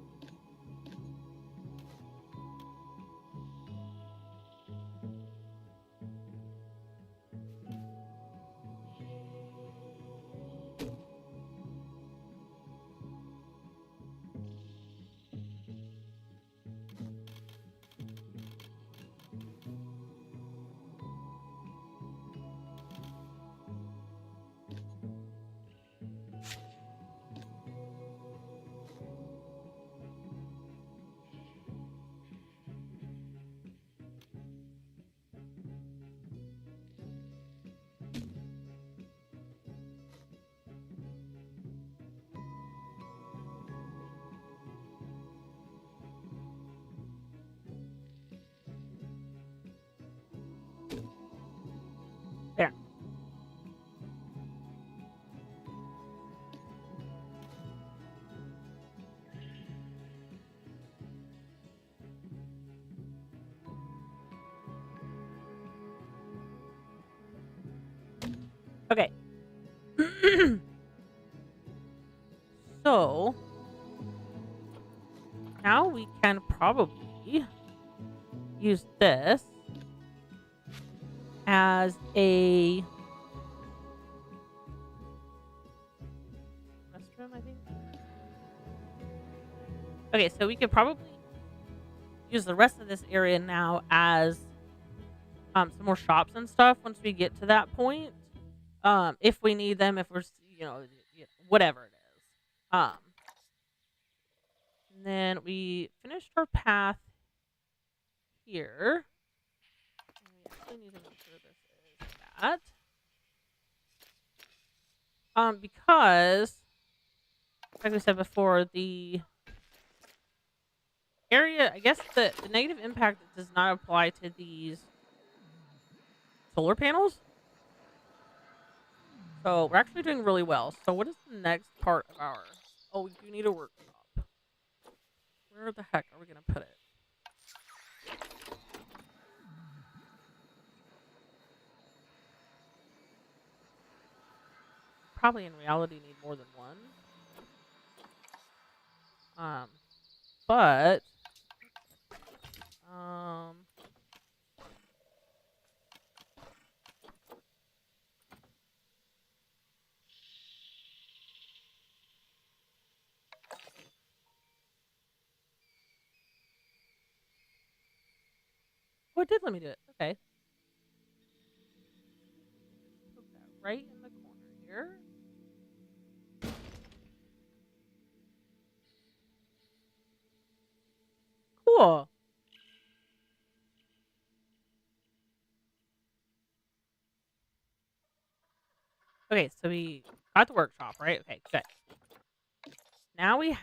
So now we can probably use this as a restroom, I think. Okay, so we could probably use the rest of this area now as some more shops and stuff once we get to that point. If we need them, if we're whatever it is. And then we finished our path here. And we actually need to make sure this is that. Because like we said before, the area, I guess the negative impact does not apply to these solar panels. So we're actually doing really well. So what is the next part of our... Oh, we do need a workshop. Where the heck are we going to put it? Probably in reality need more than one. But oh, it did let me do it. Okay. Put that right in the corner here. Cool. Okay, so we got the workshop, right? Okay, good. Now we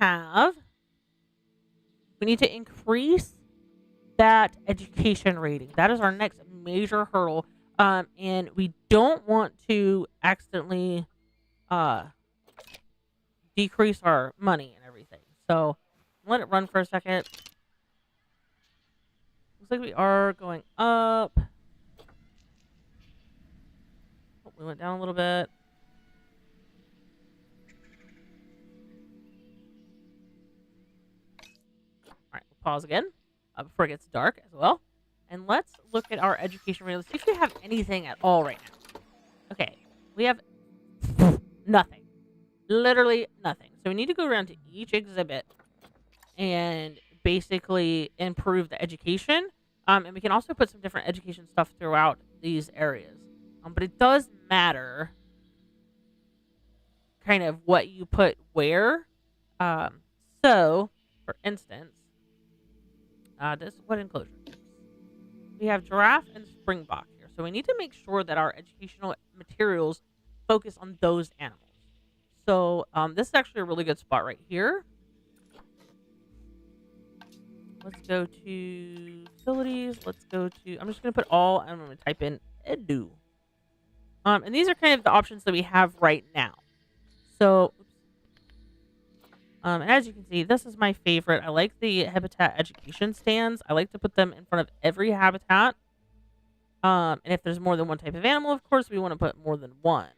need to increase that education rating. That is our next major hurdle. And we don't want to accidentally decrease our money and everything. So let it run for a second. Looks like we are going up. Oh, we went down a little bit. All right, we'll pause again before it gets dark as well. And let's look at our education rate. Let's see if we have anything at all right now. Okay, we have nothing. Literally nothing. So we need to go around to each exhibit and basically improve the education. And we can also put some different education stuff throughout these areas. But it does matter kind of what you put where. So, for instance, what enclosure? We have giraffe and springbok here. So we need to make sure that our educational materials focus on those animals. So this is actually a really good spot right here. Let's go to facilities. Let's go to, I'm just going to put all, I'm going to type in edu. And these are kind of the options that we have right now. So, and as you can see, this is my favorite. I like the habitat education stands. I like to put them in front of every habitat. And if there's more than one type of animal, of course, we want to put more than one.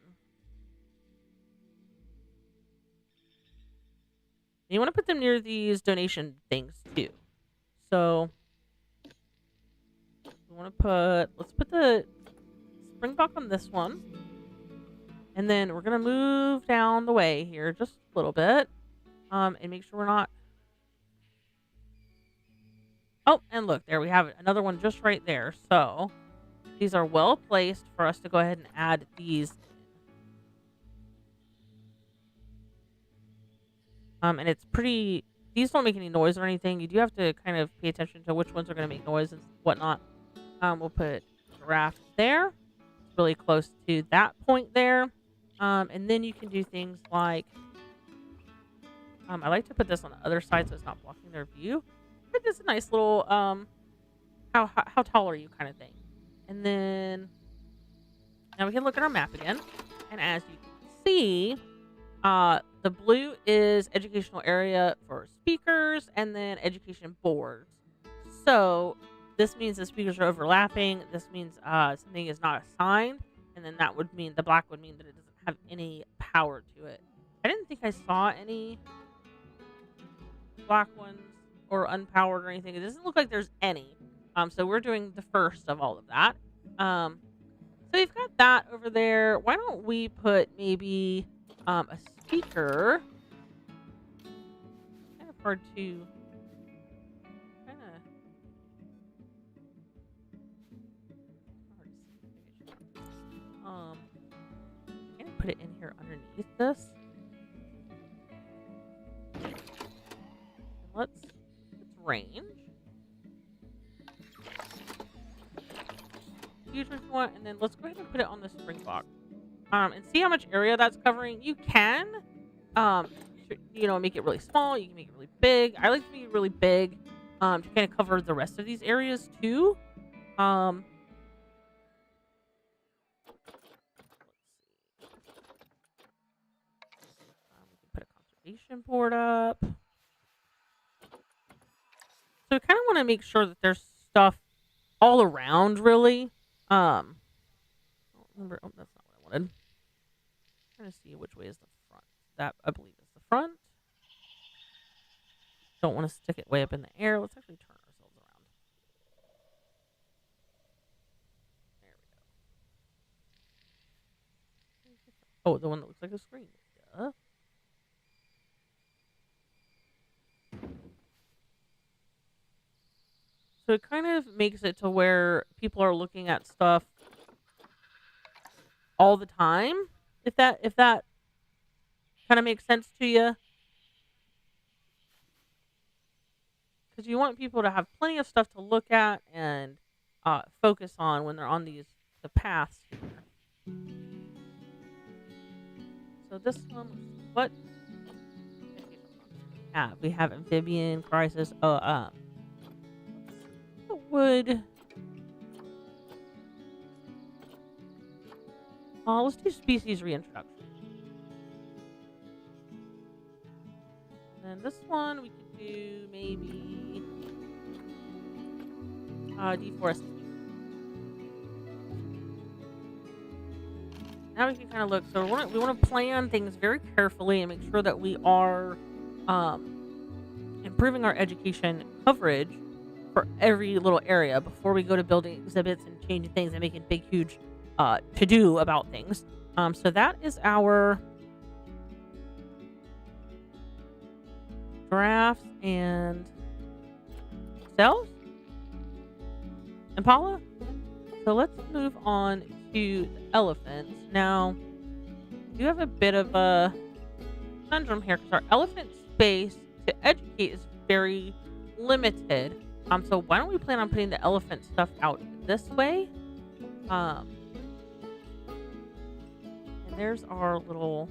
And you want to put them near these donation things too. So we want to let's put the springbok on this one. And then we're going to move down the way here just a little bit. And make sure we're not. Oh, and look, there we have it. Another one just right there. So these are well placed for us to go ahead and add these. And it's pretty, these don't make any noise or anything. You do have to kind of pay attention to which ones are going to make noise and whatnot. We'll put giraffe there. It's really close to that point there. And then you can do things like, I like to put this on the other side so it's not blocking their view. But it's a nice little, how tall are you kind of thing. And then, now we can look at our map again. And as you can see, the blue is educational area for speakers and then education boards. So this means the speakers are overlapping. This means something is not assigned. And then that would mean, the black would mean that it doesn't have any power to it. I didn't think I saw any black ones or unpowered or anything. It doesn't look like there's any. So we're doing the first of all of that. So we've got that over there. Why don't we put maybe a speaker? Kind of hard to kind of hard to see. I'm gonna put it in here underneath this. And let's range. Huge if you want, and then let's go ahead and put it on the spring box. And see how much area that's covering. You can, make it really small. You can make it really big. I like to make it really big, to kind of cover the rest of these areas too. Let's see. We can put a conservation board up. So I kind of want to make sure that there's stuff all around, really. I don't remember. Oh, that's not what I wanted. I'm trying to see which way is the front. That, I believe, is the front. Don't want to stick it way up in the air. Let's actually turn ourselves around. There we go. Oh, the one that looks like a screen. Duh. So it kind of makes it to where people are looking at stuff all the time. If that kind of makes sense to you. Because you want people to have plenty of stuff to look at and focus on when they're on the paths here. So this one, what we have amphibian crisis. Would let's do species reintroduction. And then this one we could do maybe deforestation. Now we can kind of look. So we want to plan things very carefully and make sure that we are improving our education coverage for every little area before we go to building exhibits and changing things and making big, huge to do about things. So that is our giraffes and cells. Impala. So let's move on to the elephants. Now, we do have a bit of a conundrum here because our elephant space to educate is very limited. So why don't we plan on putting the elephant stuff out this way? And there's our little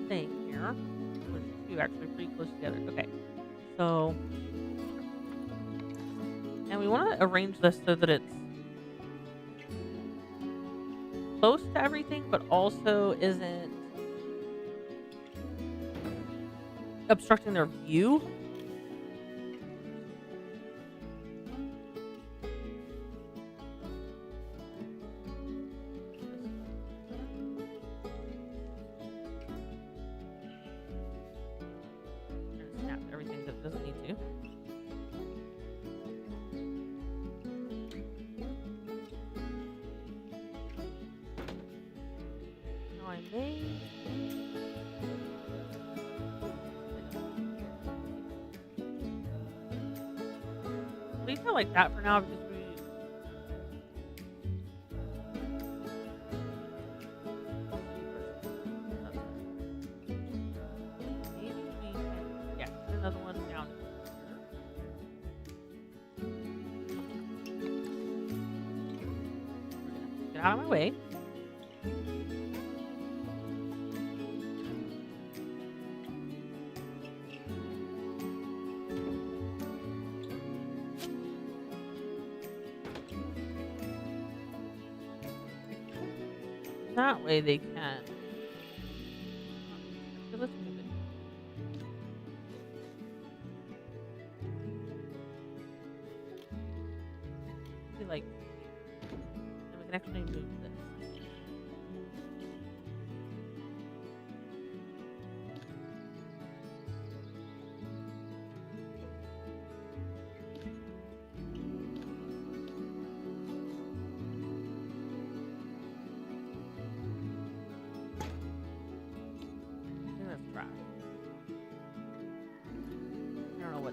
thing here. There's two actually pretty close together. Okay. So, and we want to arrange this so that it's close to everything, but also isn't obstructing their view. Snap everything that doesn't need to. Now I may leave it like that for now because maybe we can put another one down here. Get out of my way. That way they can. So let's move it. Be like, and we can actually move this.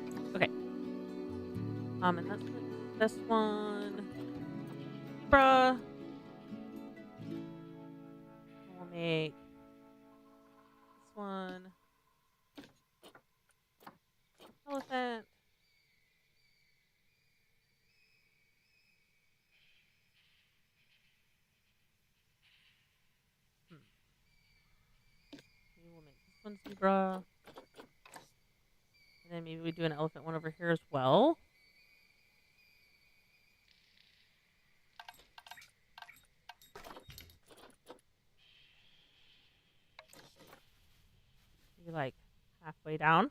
what. Okay. And that's this one. Bruh. We'll make this one. Elephant. Maybe we'll make this one zebra. And then maybe we do an elephant one over here as well. Maybe like halfway down.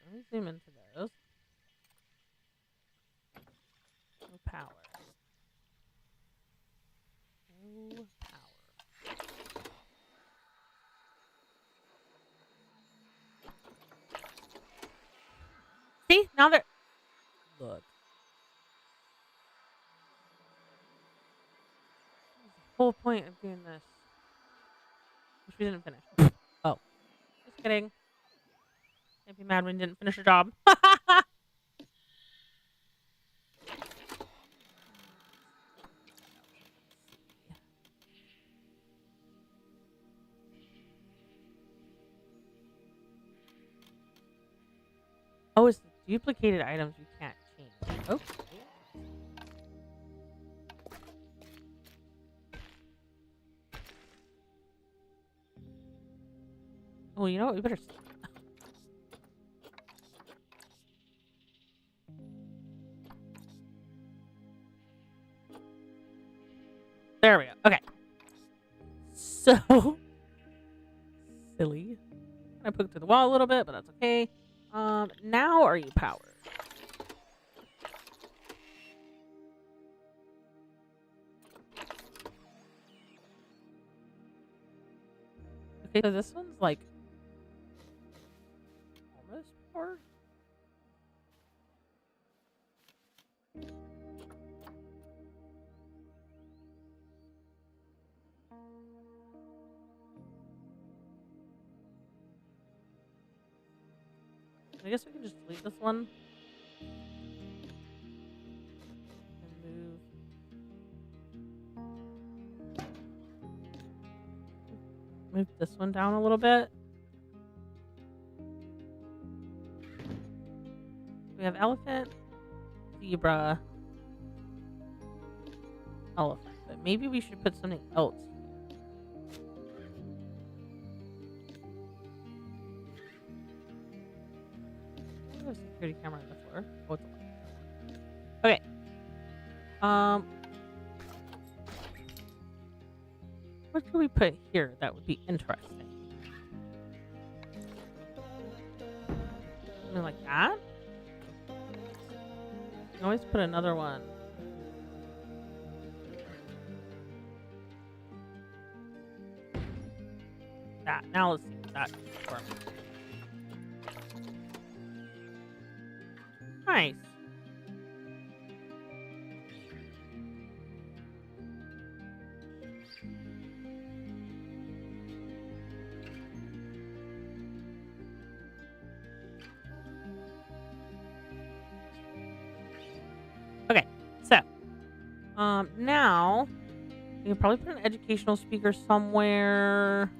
Let me zoom into those. No power. No power. See? Now they're... Look. The whole point of doing this. Which we didn't finish. Oh. Just kidding. Can't be mad when you didn't finish your job. Oh, it's the duplicated items you can't change. Okay. Oh, you know what? We better... There we go. Okay. So... Silly. I poked through the wall a little bit, but that's okay. Now are you powered? Okay, so this one's like almost powered. I guess we can just delete this one. And move this one down a little bit. We have elephant, zebra, elephant. But maybe we should put something else. A security camera on the floor. Oh, it's a light. Okay. What could we put here that would be interesting? Something like that? You can always put another one. That. Now let's see what that is for. Nice. Okay, so now we can probably put an educational speaker somewhere.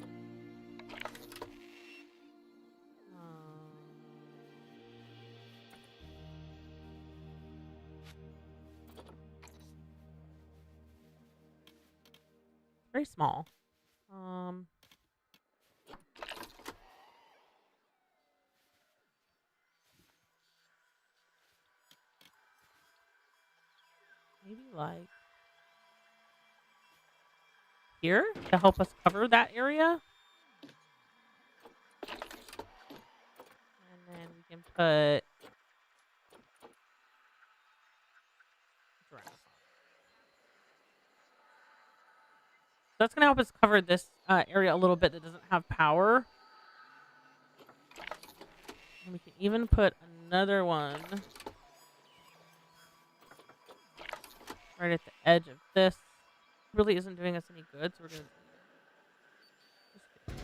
Very small. Maybe like here to help us cover that area. And then we can put giraffe. That's going to help us cover this area a little bit that doesn't have power. And we can even put another one right at the edge of this. really isn't doing us any good, so we're gonna just kidding.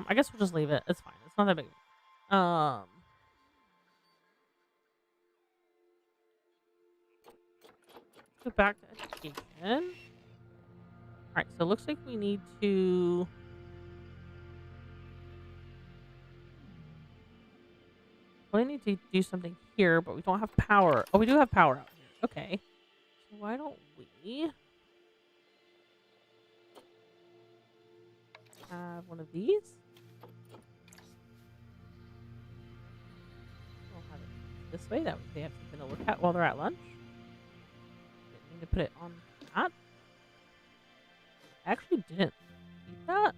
I guess we'll just leave it. It's fine. It's not that big. Go back to education. Alright, so it looks like we need to do something here, but we don't have power. Oh, we do have power out here. Okay. So why don't we have one of these? We'll have it this way. That way they have something to look at while they're at lunch. Didn't need to put it on that. I actually didn't eat that.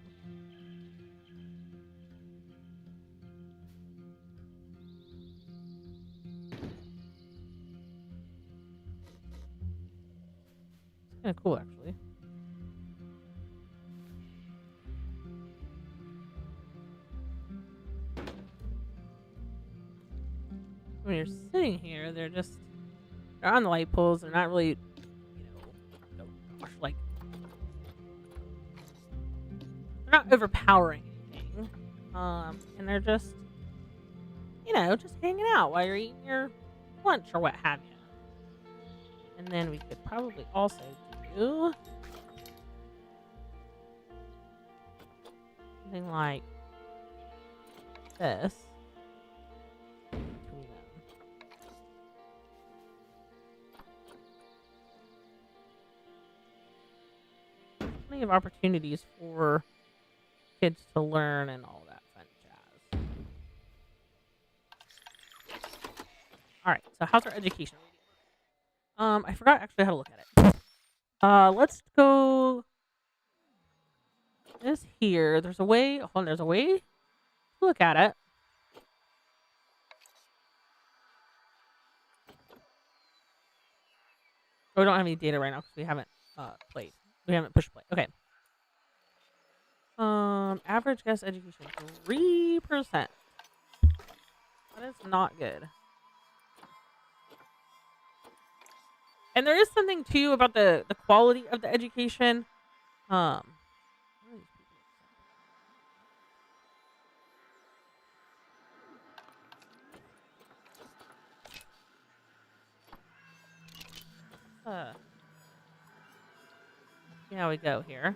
It's kind of cool, actually. When you're sitting here, they're on the light poles. They're not really, oh gosh, like, they're not overpowering anything. And they're just, just hanging out while you're eating your lunch or what have you. And then we could probably also do something like this. Plenty of opportunities for kids to learn and all that fun jazz. Alright, so how's our education? I forgot actually how to look at it. Let's go this here. There's a way, hold on, there's a way to look at it. Oh, we don't have any data right now because we haven't played. We haven't pushed play. Okay. Average guess education 3%. That is not good. And there is something too about the quality of the education. See how we go here.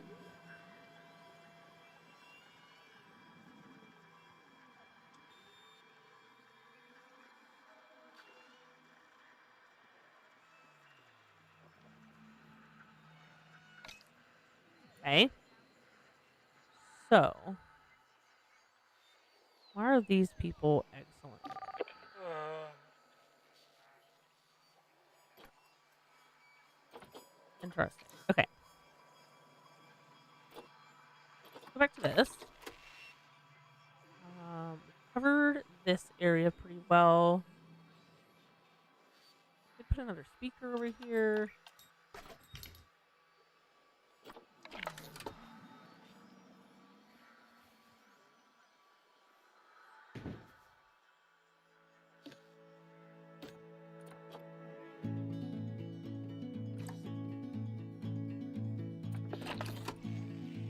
Okay. So, why are these people excellent? Interesting. Okay. Go back to this. Covered this area pretty well. They put another speaker over here.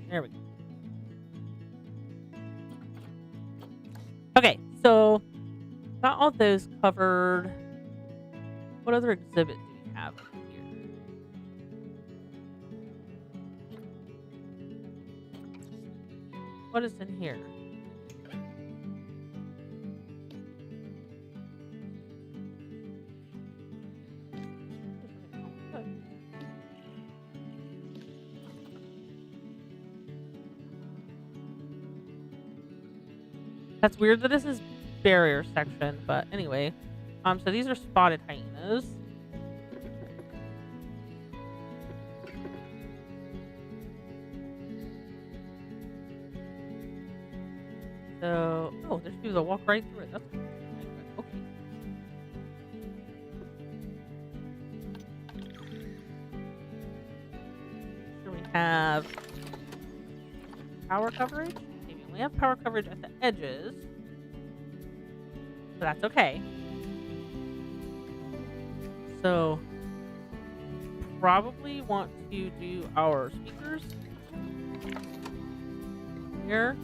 There we go. Okay, so got all those covered. What other exhibit do we have here? What is in here? That's weird that this is barrier section, but anyway. So these are spotted hyenas. So, oh, there's people that walk right through it. That's okay. Here we have power coverage. We have power coverage at the edges. but that's okay. So probably want to do our speakers here.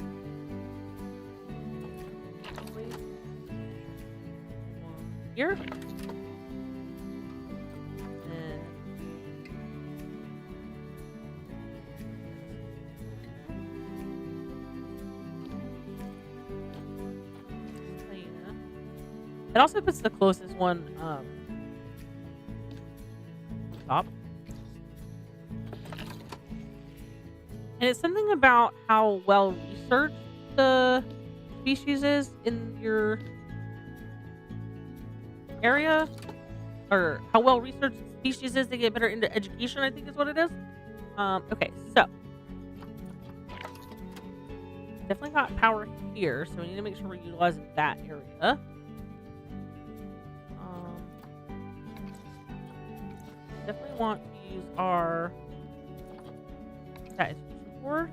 One here. And it also puts the closest one on top. And it's something about how well researched the species is in your area, or how well researched the species is to get better into education, I think is what it is. Okay, so definitely got power here, so we need to make sure we're utilizing that area. Definitely want to use our execution board.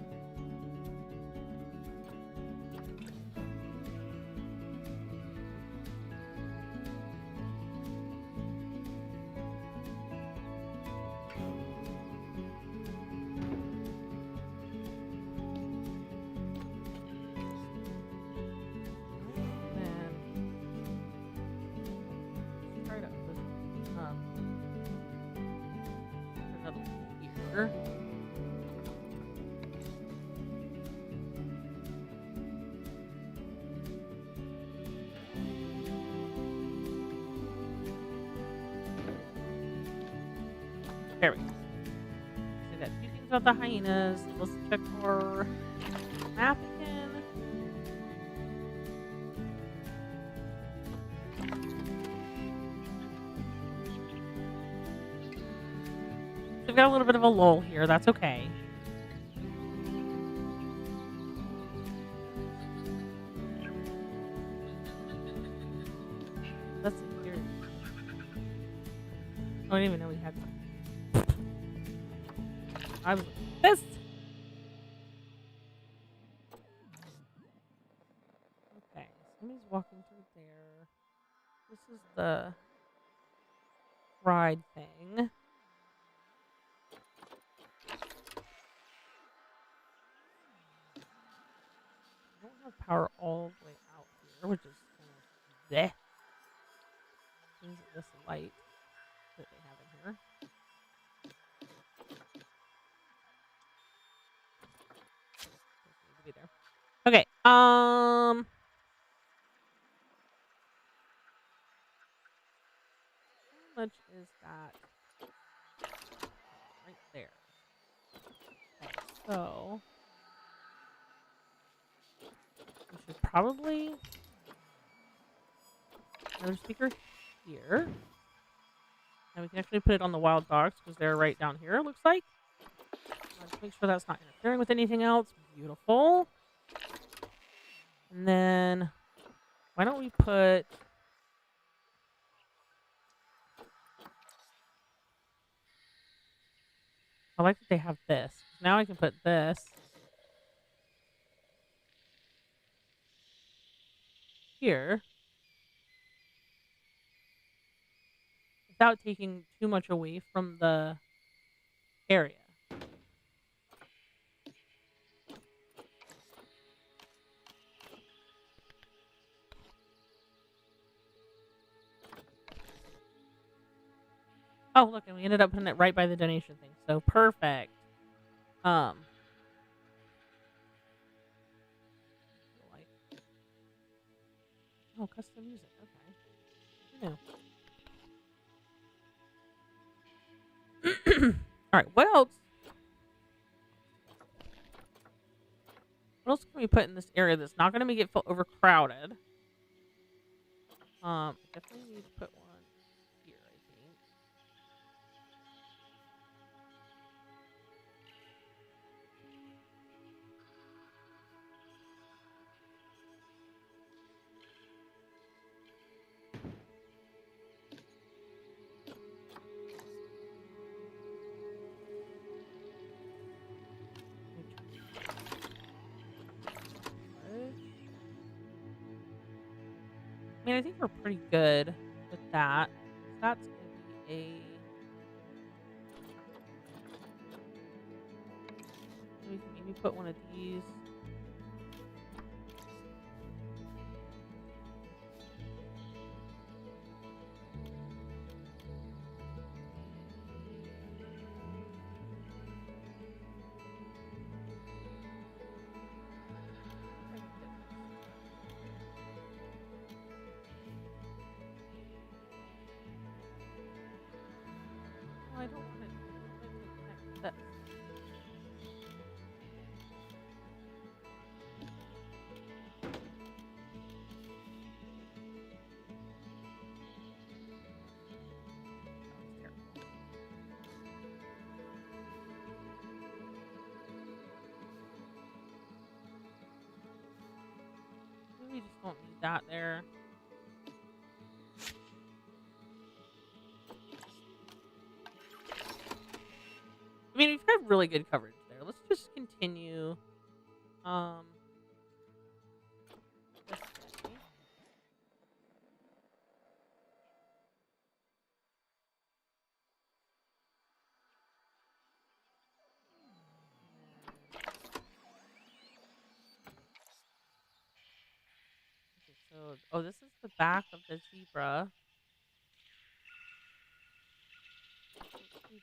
There we go. So we got two things about the hyenas. Let's check our map again. So we've got a little bit of a lull here. That's okay. Let's see here. I didn't even know we had some. I was pissed. Okay, somebody's walking through there. This is the ride thing. I don't have power all the way out here, which is kind of bleh. Means that this light that they have in here. Be there. Okay. How much is that? Right there. Okay, so we should probably another speaker here. And we can actually put it on the wild dogs because they're right down here, it looks like. Let's make sure that's not interfering with anything else. Beautiful. And then why don't we put I like that they have this. Now I can put this here without taking too much away from the area. Oh, look, and we ended up putting it right by the donation thing. So perfect. Oh, custom music. Okay. Who knew? All right. What else? What else can we put in this area that's not going to make it feel overcrowded? Definitely need to put one here, I think. I mean, I think we're pretty good with that. That's going to be a. Maybe put one of these. Oh, I don't want it to connect this. That was terrible. Maybe we just don't need that there. I mean, we've got really good coverage there. Let's just continue. This way. Okay, so, oh, this is the back of the zebra. Let's do this.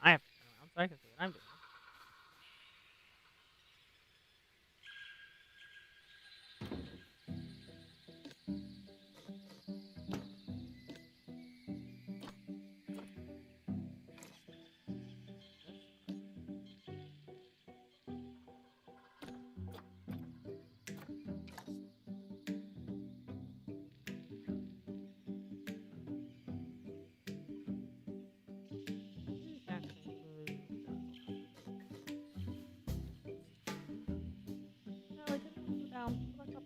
I have to turn around so I can see what I'm doing. Who's actually moved? No, I didn't go down. Go back up.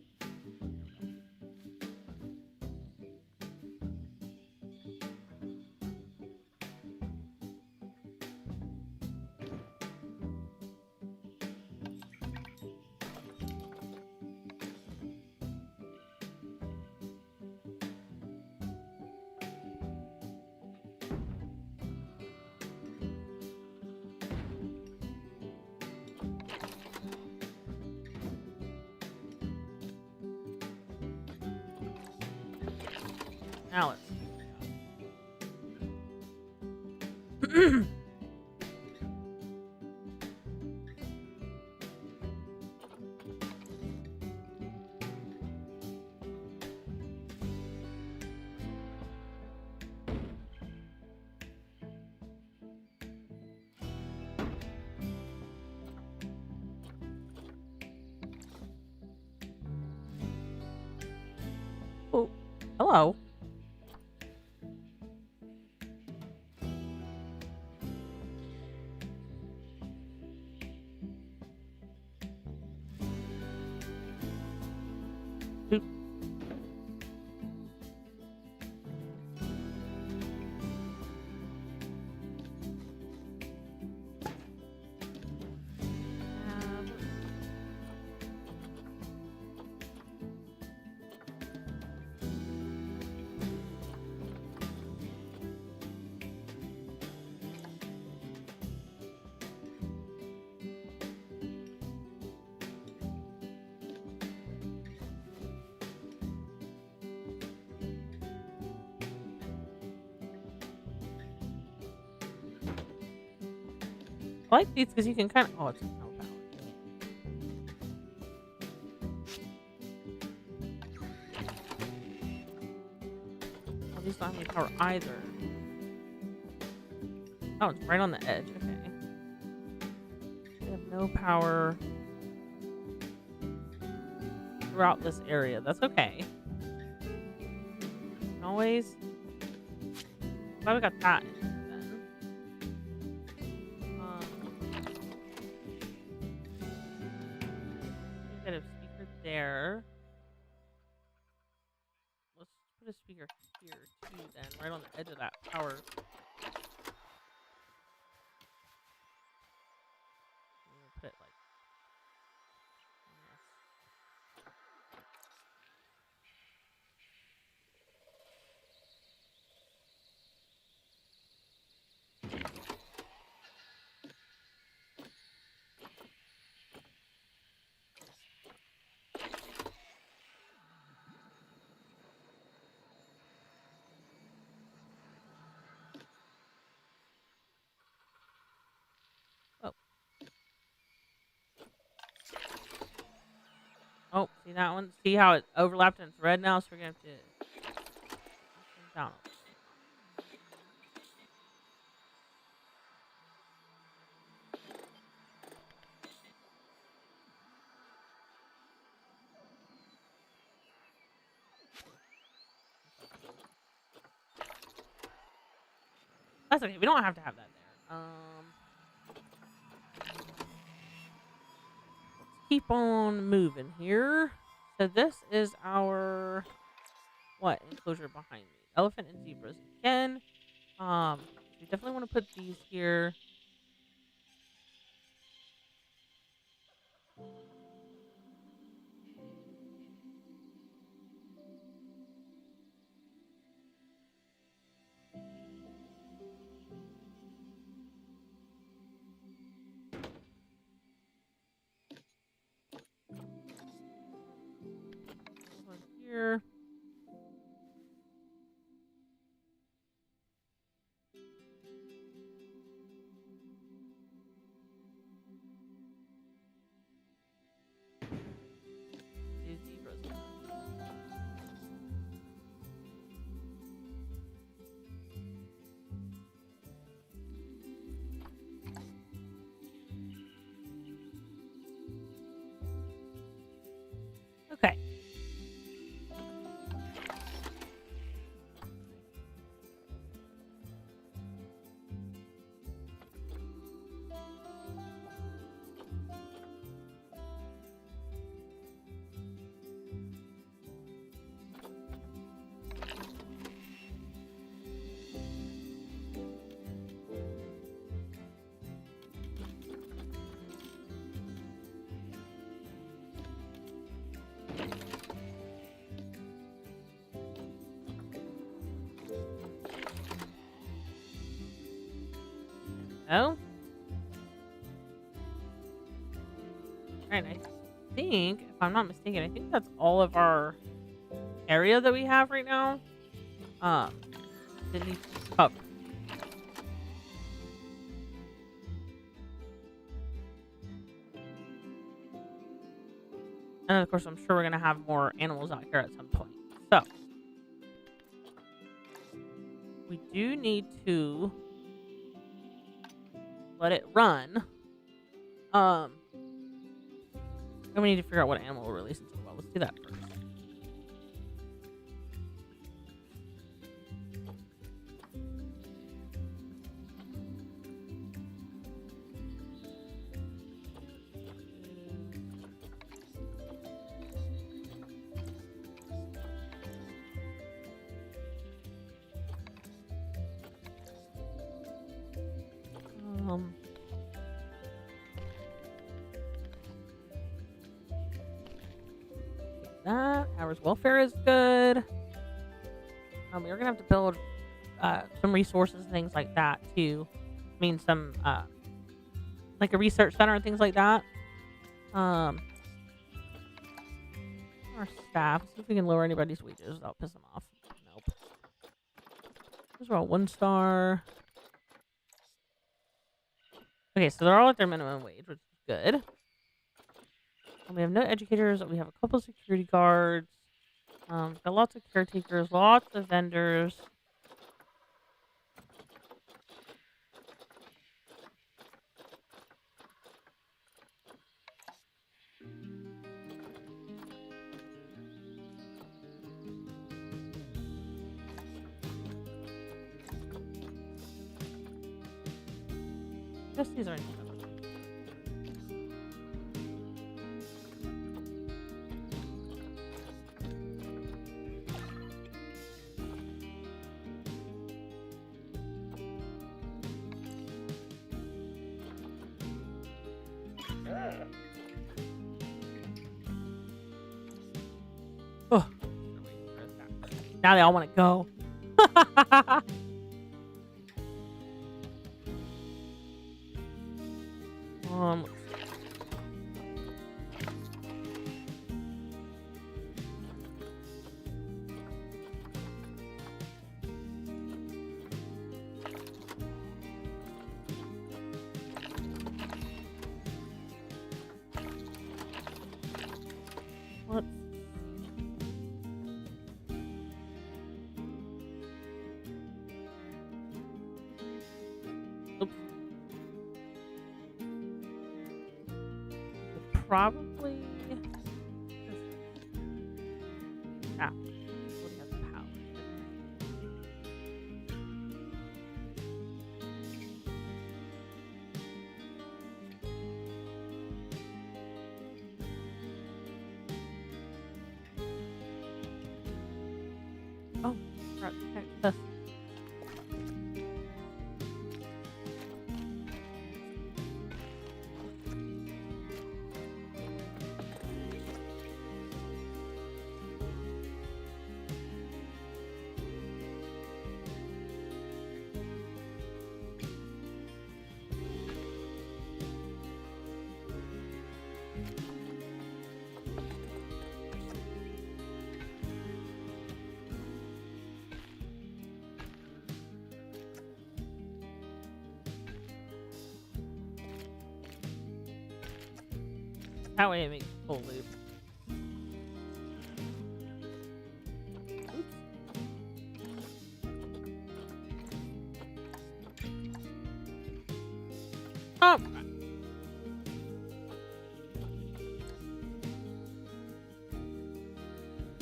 Now let's. Oh, hello. Oop. I like these because you can kind of. Oh, it's no power. Oh, these don't have any power either. Oh, it's right on the edge. Okay. They have no power throughout this area. That's okay. Always. Glad we got that in then. there. Let's put a speaker here too then, right on the edge of that power. Put it like oh. Oh, see that one? See how it overlapped and it's red now? So we're gonna have to down. That's okay. We don't have to have that there. Let's keep on moving here. So this is our enclosure behind me? Elephant and zebras again. We definitely want to put these here. One here. These zebras. Okay. Oh. Alright, I think, if I'm not mistaken, I think that's all of our area that we have right now. That needs to be covered. And of course, I'm sure we're going to have more animals out here at some point. So, we do need to let it run. And we need to figure out what animal we'll release into the wild. Let's do that first. That ours welfare is good. We're gonna have to build some resources and things like that too. I mean, some like a research center and things like that. Our staff. Let's see if we can lower anybody's wages without pissing them off. Nope. Those are all 1 star. Okay, so they're all at their minimum wage, which is good. And we have no educators. We have a couple security guards. Got lots of caretakers, lots of vendors. I guess these are now they all want to go. um, let's oops. Probably ah, what has power? Oh, forgot to check this. That way it makes a full loop. Oops. Oh.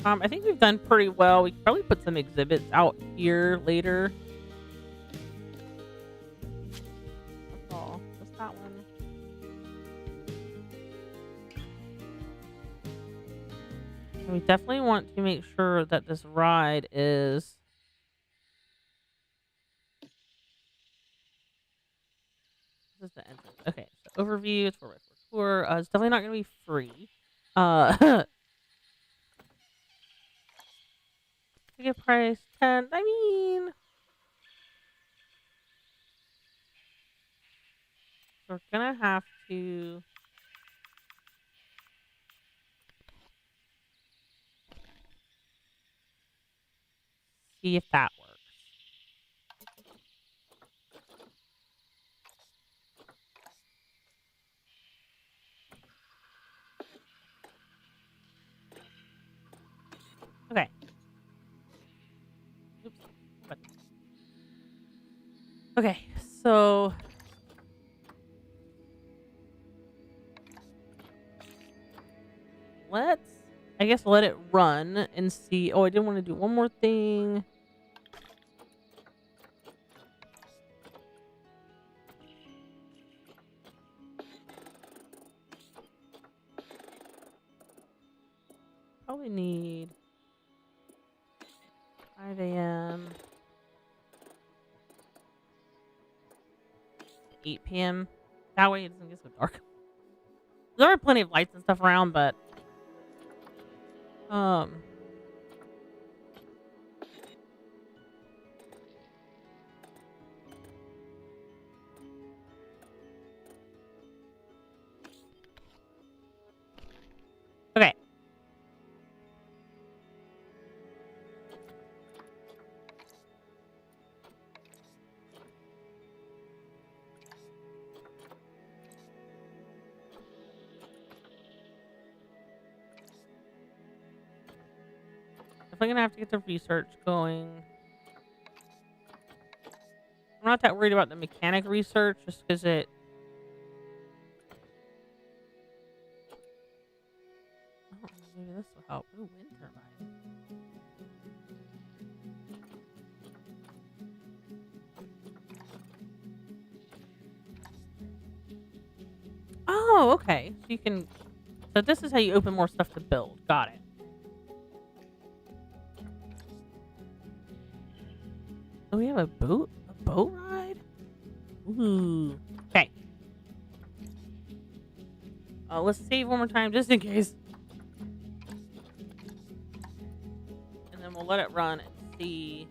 I think we've done pretty well. We could probably put some exhibits out here later. That's all. Just that one. And we definitely want to make sure that this ride is this is the entrance. Okay, so overview, it's for tour. It's definitely not gonna be free. Ticket price 10. I mean, we're gonna have to see if that works. Okay. Oops. What? Okay, so let's, I guess, let it run and see. Oh, I didn't want to do one more thing. Probably need 5 a.m. 8 p.m. That way it doesn't get so dark. There are plenty of lights and stuff around, but okay. Definitely gonna have to get the research going. I'm not that worried about the mechanic research just because it. Oh, maybe this will help. Ooh, wind turbine. Oh, okay. So you can. So this is how you open more stuff to build. Got it. Oh, we have a boat? A boat ride? Ooh. Okay. Let's save one more time just in case. And then we'll let it run and see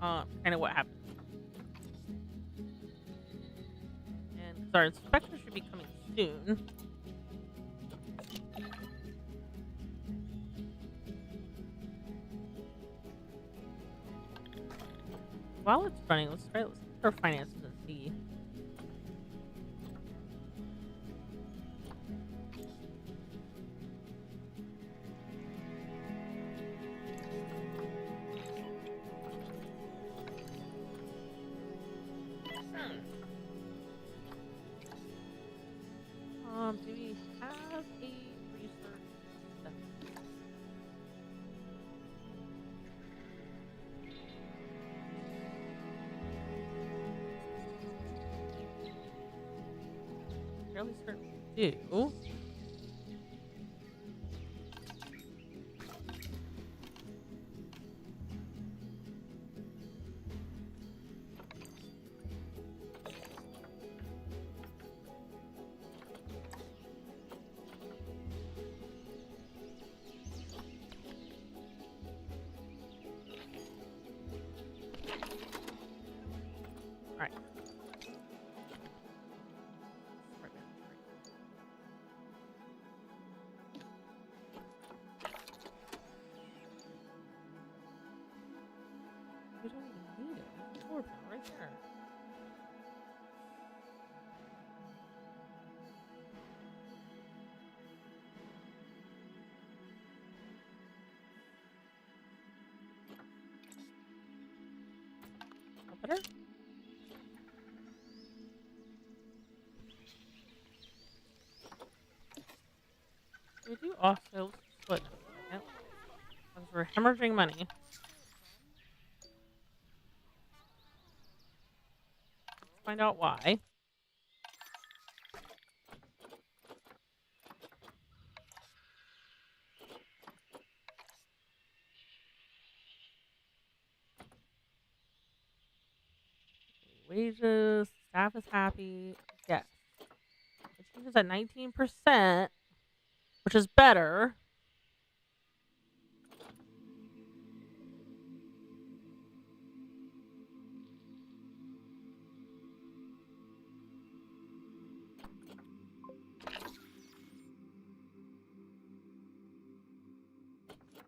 kind of what happens. And 'cause our inspector should be coming soon. While it's running, let's look at our finances and see. Do we have a research center? Fairly certain we do. Alright. We don't even need it. There's a floor plan right there. All better? We do also split in a second. Because we're hemorrhaging money. Let's find out why. Wages, staff is happy. Yes. Education is at 19%, which is better.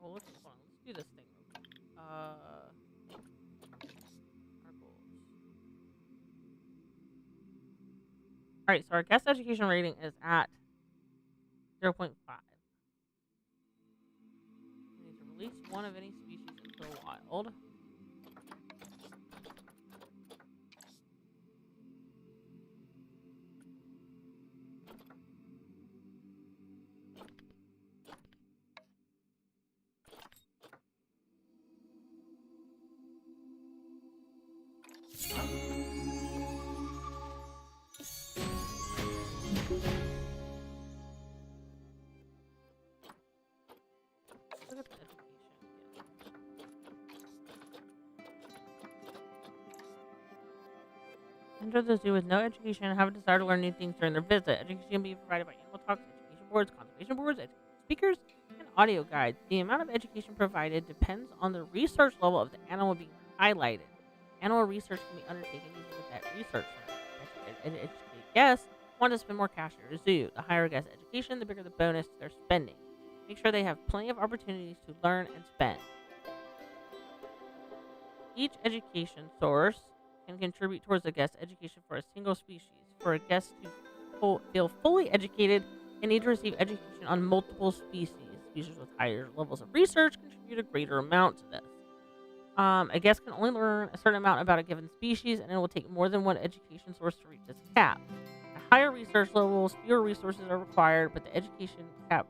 Well, let's do this thing. Our goals. All right, so our guest education rating is at 0.5. We need to release one of any species into the wild. Look at the education. Enter the zoo with no education and have a desire to learn new things during their visit. Education can be provided by animal talks, education boards, conservation boards, speakers, and audio guides. The amount of education provided depends on the research level of the animal being highlighted. Animal research can be undertaken using the vet research center. Educated guests want to spend more cash at your zoo. The higher guest education, the bigger the bonus to their spending. Make sure they have plenty of opportunities to learn and spend. Each education source can contribute towards a guest education for a single species. For a guest to feel fully educated, they need to receive education on multiple species. Species with higher levels of research contribute a greater amount to this. A guest can only learn a certain amount about a given species, and it will take more than one education source to reach this cap. At higher research levels, fewer resources are required, but the education cap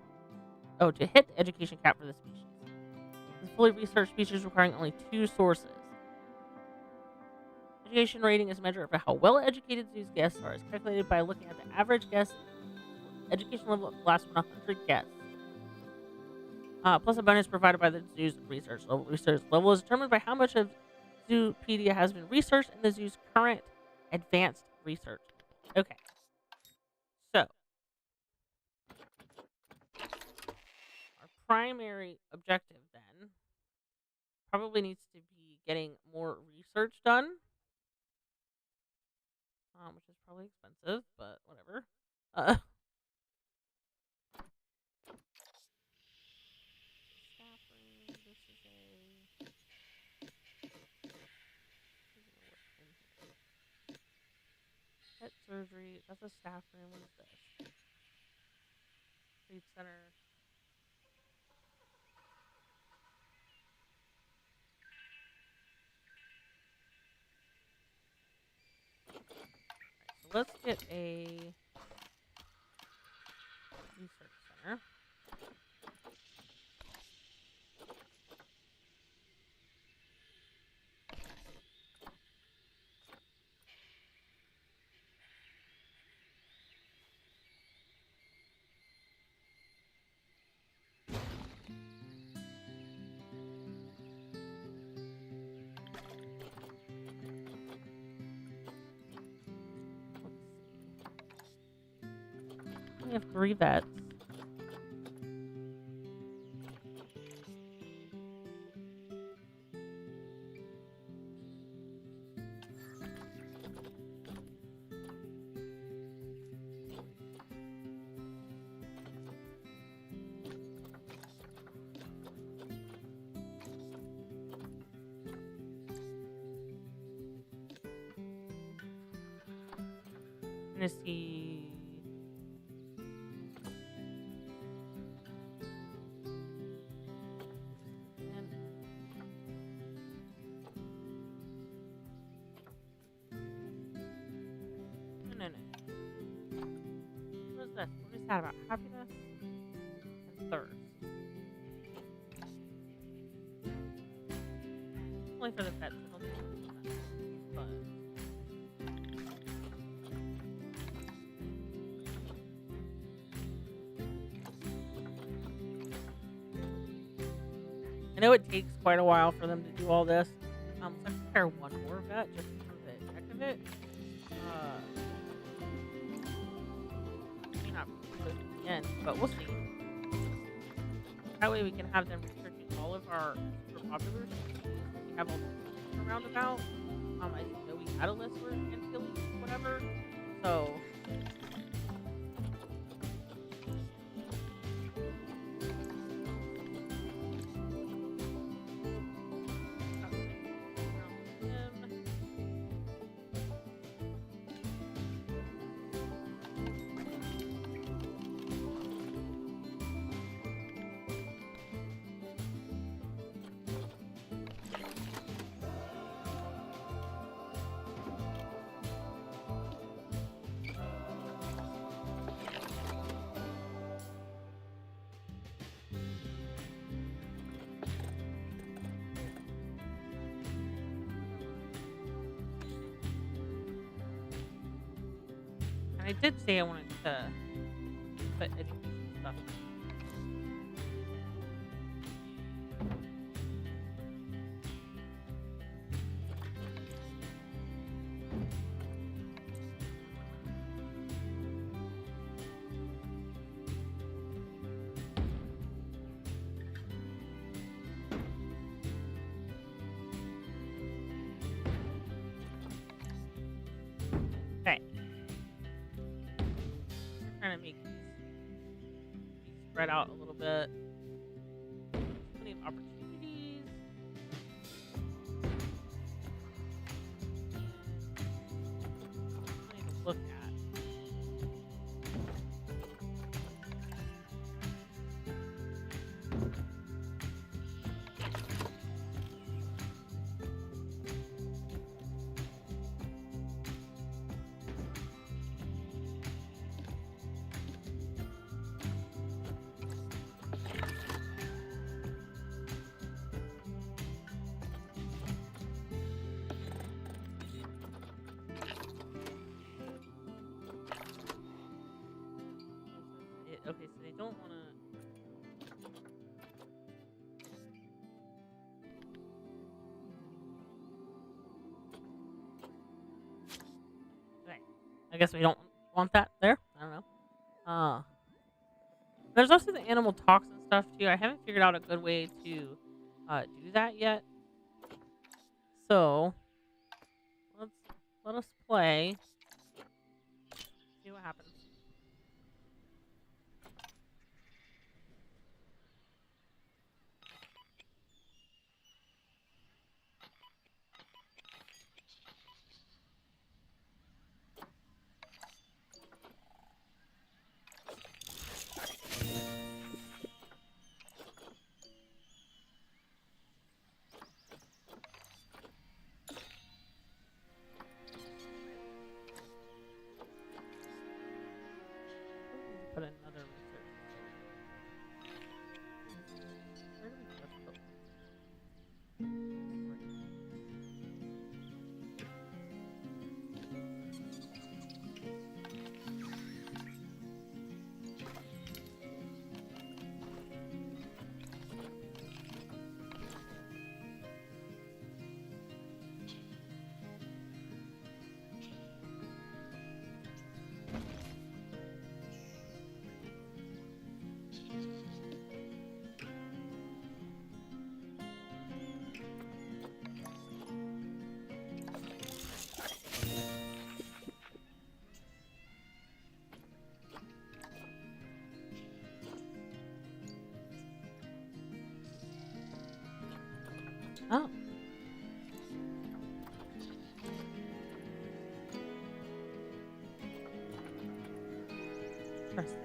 to hit the education cap for the species. The fully researched species requiring only 2 sources. Education rating is a measure of how well educated zoos guests are. It's calculated by looking at the average guest education level of the last 100 guests. Plus a bonus provided by the zoo's research level. Research level is determined by how much of Zoopedia has been researched in the zoo's current advanced research. Okay. So, our primary objective then Probably needs to be getting more research done, which is probably expensive, but whatever. Staff room. This is pet surgery. That's a staff room. What is this? Food center. So let's get a research center. We have 3 vets. I'm gonna see. No. What is this? What is that about? Happiness and thirst. Only for the pets. I don't think it's for the pets, but I know it takes quite a while for them to do all this. So I can prepare one more vet just for the heck of it. May not be close to the end, but we'll see. That way we can have them researching all of our super popular species. We have all the around about. I know we had a list for Antilles, whatever. So I did say I wanted to put education stuff. Okay. Trying to make these spread out a little bit. Plenty of opportunities. Plenty to look at. Okay, so they don't want to. Okay, I guess we don't want that there. I don't know. There's also the animal toxin stuff too. I haven't figured out a good way to do that yet. So let us play. See what happens. Put another research facility. Where do we just put one? Oh. Interesting.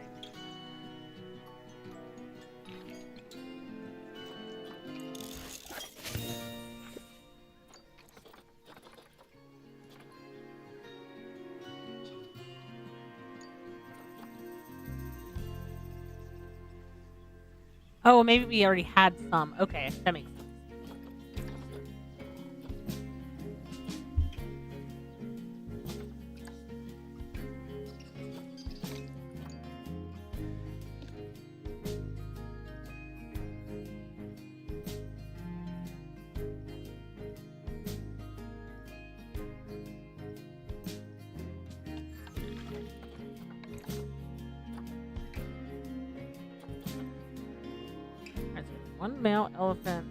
Oh, maybe we already had some. Okay, that makes sense. Alright, so one male elephant.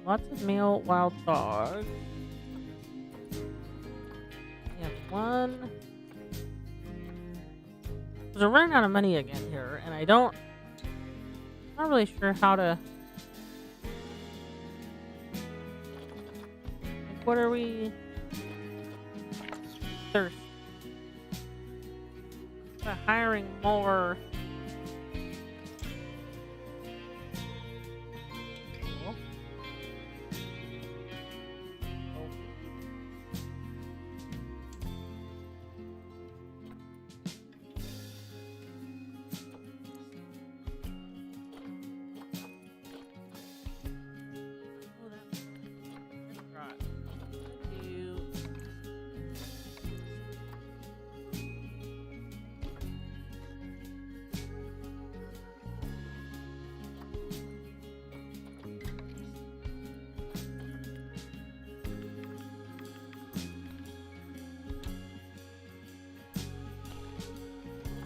Lots of male wild dogs. We have one. Because we're running out of money again here, and I'm not really sure how to. Like, what are we? Thirst. Hiring more. Cool. Oh, that's right. You.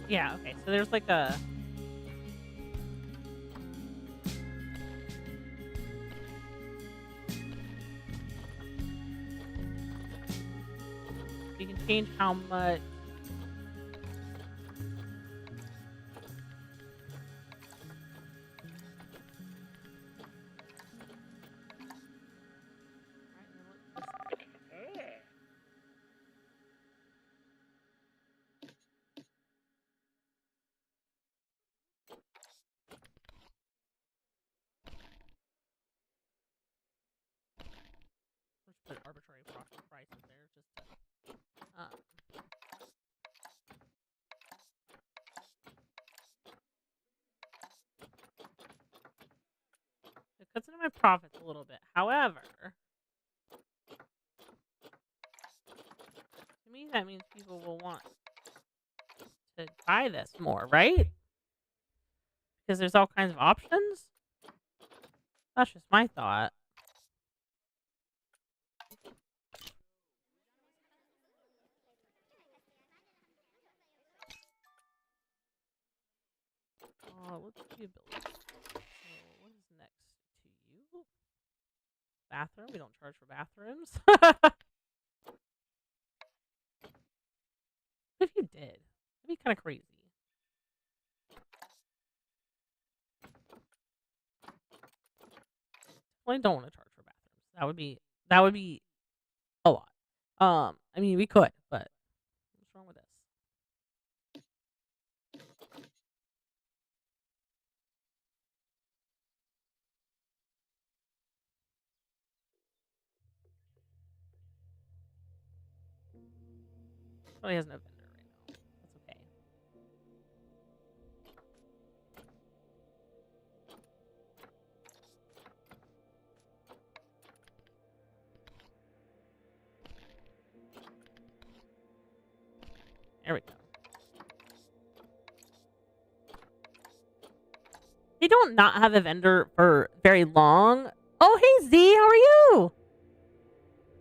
Yeah, okay. So there's like a you can change how much let's put arbitrary prices there just to it cuts into my profits a little bit. However, to me that means people will want to buy this more, right? Because there's all kinds of options. That's just my thought. Let's do abilities. So what is next to you? Bathroom? We don't charge for bathrooms. What if you did? That'd be kind of crazy. Well, I don't want to charge for bathrooms. That would be a lot. I mean, we could, but what's wrong with this? Probably has no vendor right now. That's okay. There we go. They don't not have a vendor for very long. Oh, hey Z, how are you?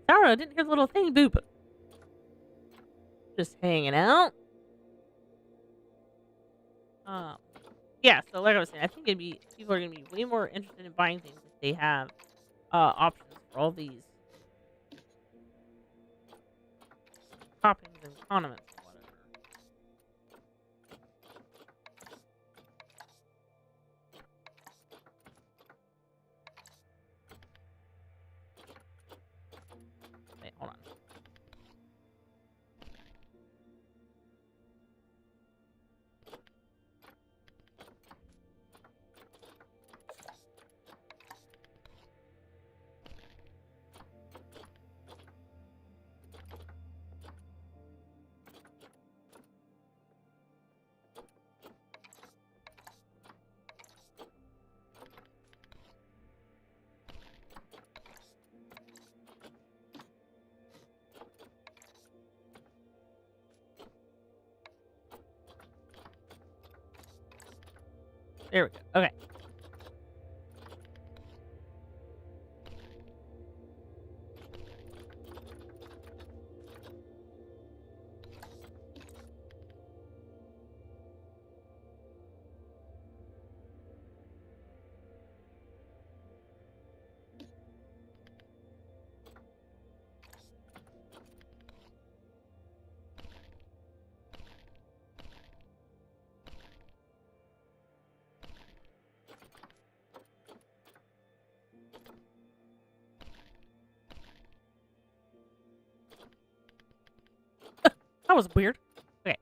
Sarah, I didn't hear the little thing boop. Just hanging out. Um, yeah. So like I was saying, I think people are gonna be way more interested in buying things if they have options for all these toppings and condiments and whatever. Wait, hold on. There we go. Okay. That was weird. Okay.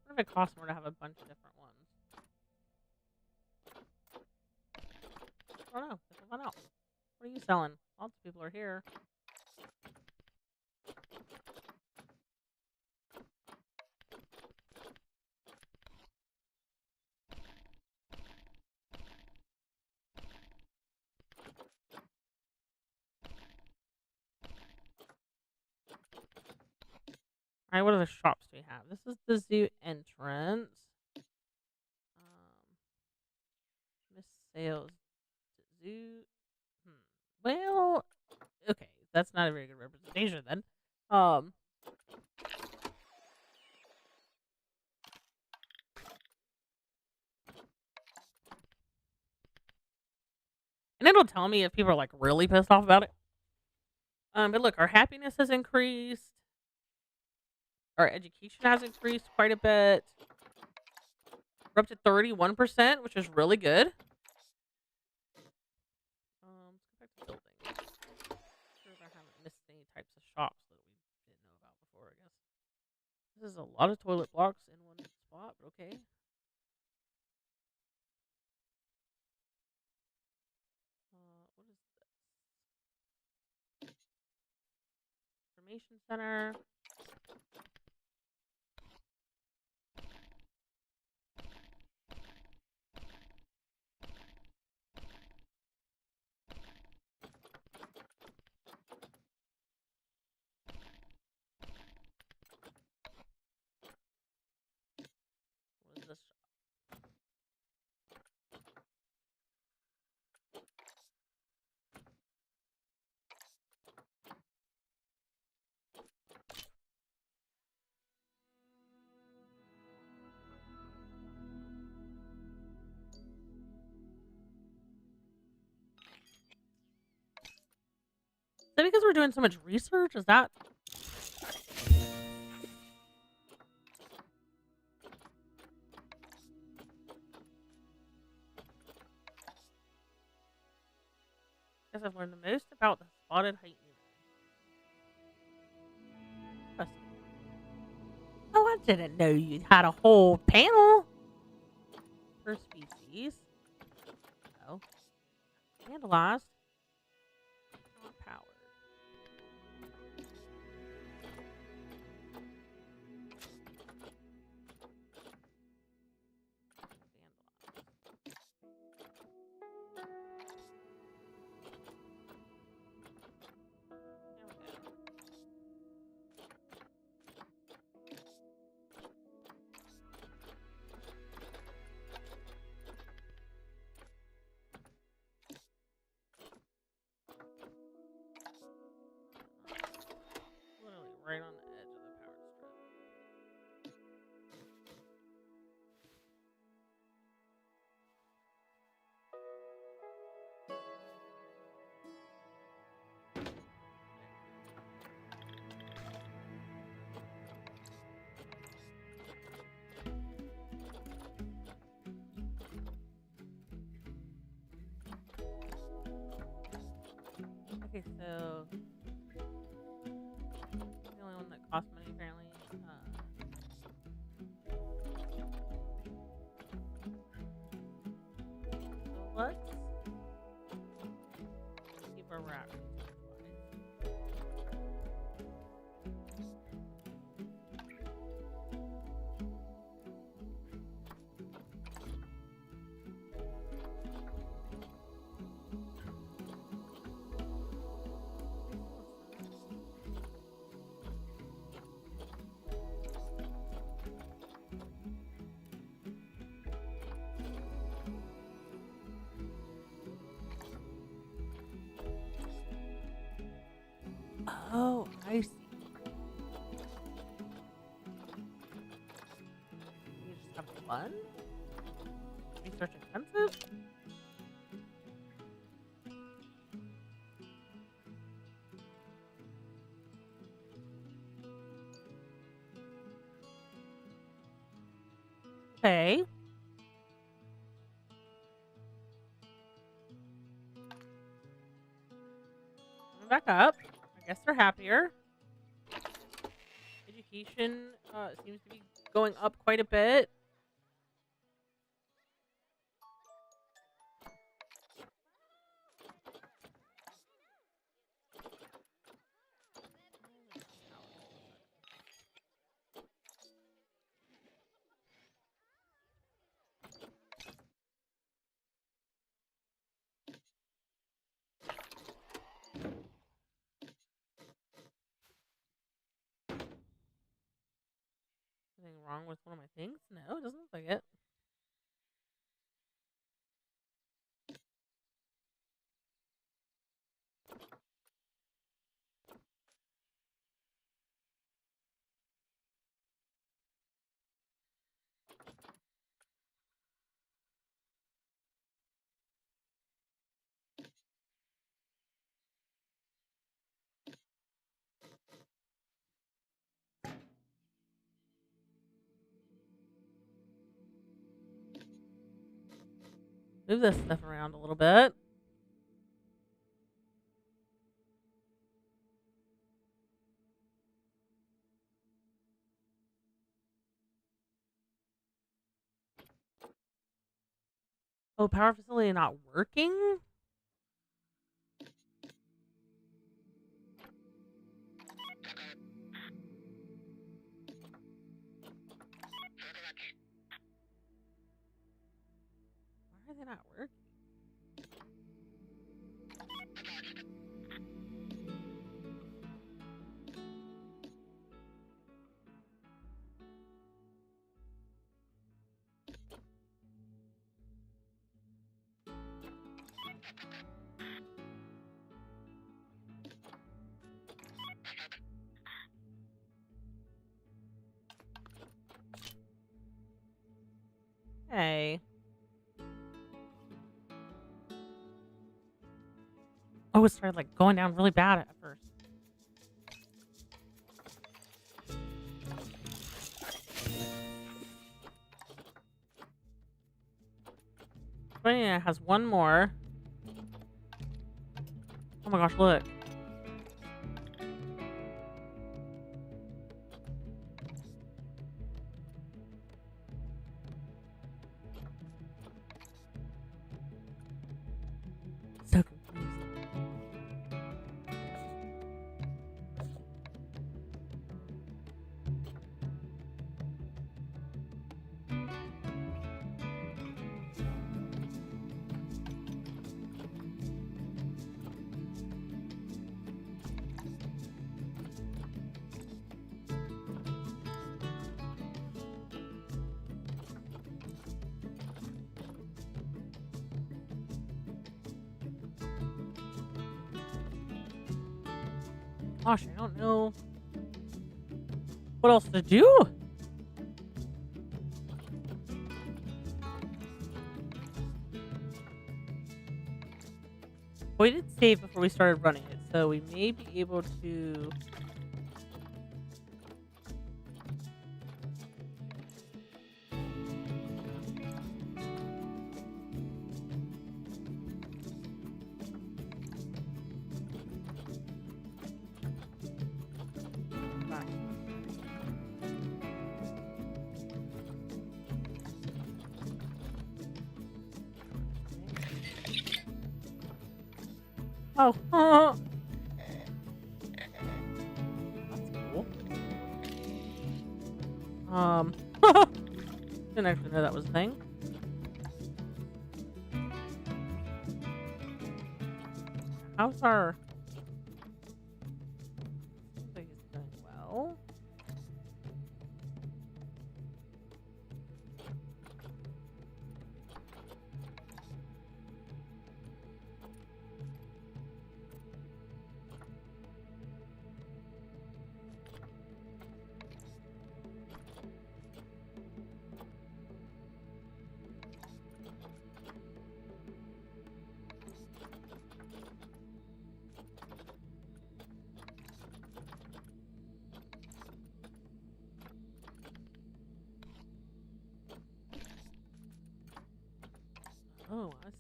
What if it costs more to have a bunch of different ones? I don't know. Let's find out. What are you selling? Lots of people are here. All right, what other shops do we have? This is the zoo entrance. Miss Sales Zoo. Well, okay, that's not a very good representation then. Um, and it'll tell me if people are like really pissed off about it. But look, our happiness has increased. Our education has increased quite a bit. We're up to 31%, which is really good. Let's go back to building. Sure if I haven't missed any types of shops that we didn't know about before, I guess. This is a lot of toilet blocks in one spot, but okay. What is this? Information center. What is this shop? that because we're doing so much research? Is that guess I've learned the most about the spotted hyena. Interesting. Oh, I didn't know you had a whole panel per species. Oh, vandalized, not powered. Literally right on the edge of the power strip. Okay, so the only one that costs money apparently. So let's see where we're at. Oh, I see. You just have fun? Research expensive? Okay. Coming back up. I guess they're happier. Education seems to be going up quite a bit. Anything wrong with one of my things? No, it doesn't look like it. Move this stuff around a little bit. Oh, power facility not working? Why are they not working? Hey. Oh, it started like going down really bad at first. Brizzyne has one more. Oh my gosh, look. So confusing. Gosh, I don't know what else to do. We did save before we started running it, so we may be able to. Oh, that's cool. Didn't actually know that was a thing. How's our? Seems like it's doing well. Oh, I see.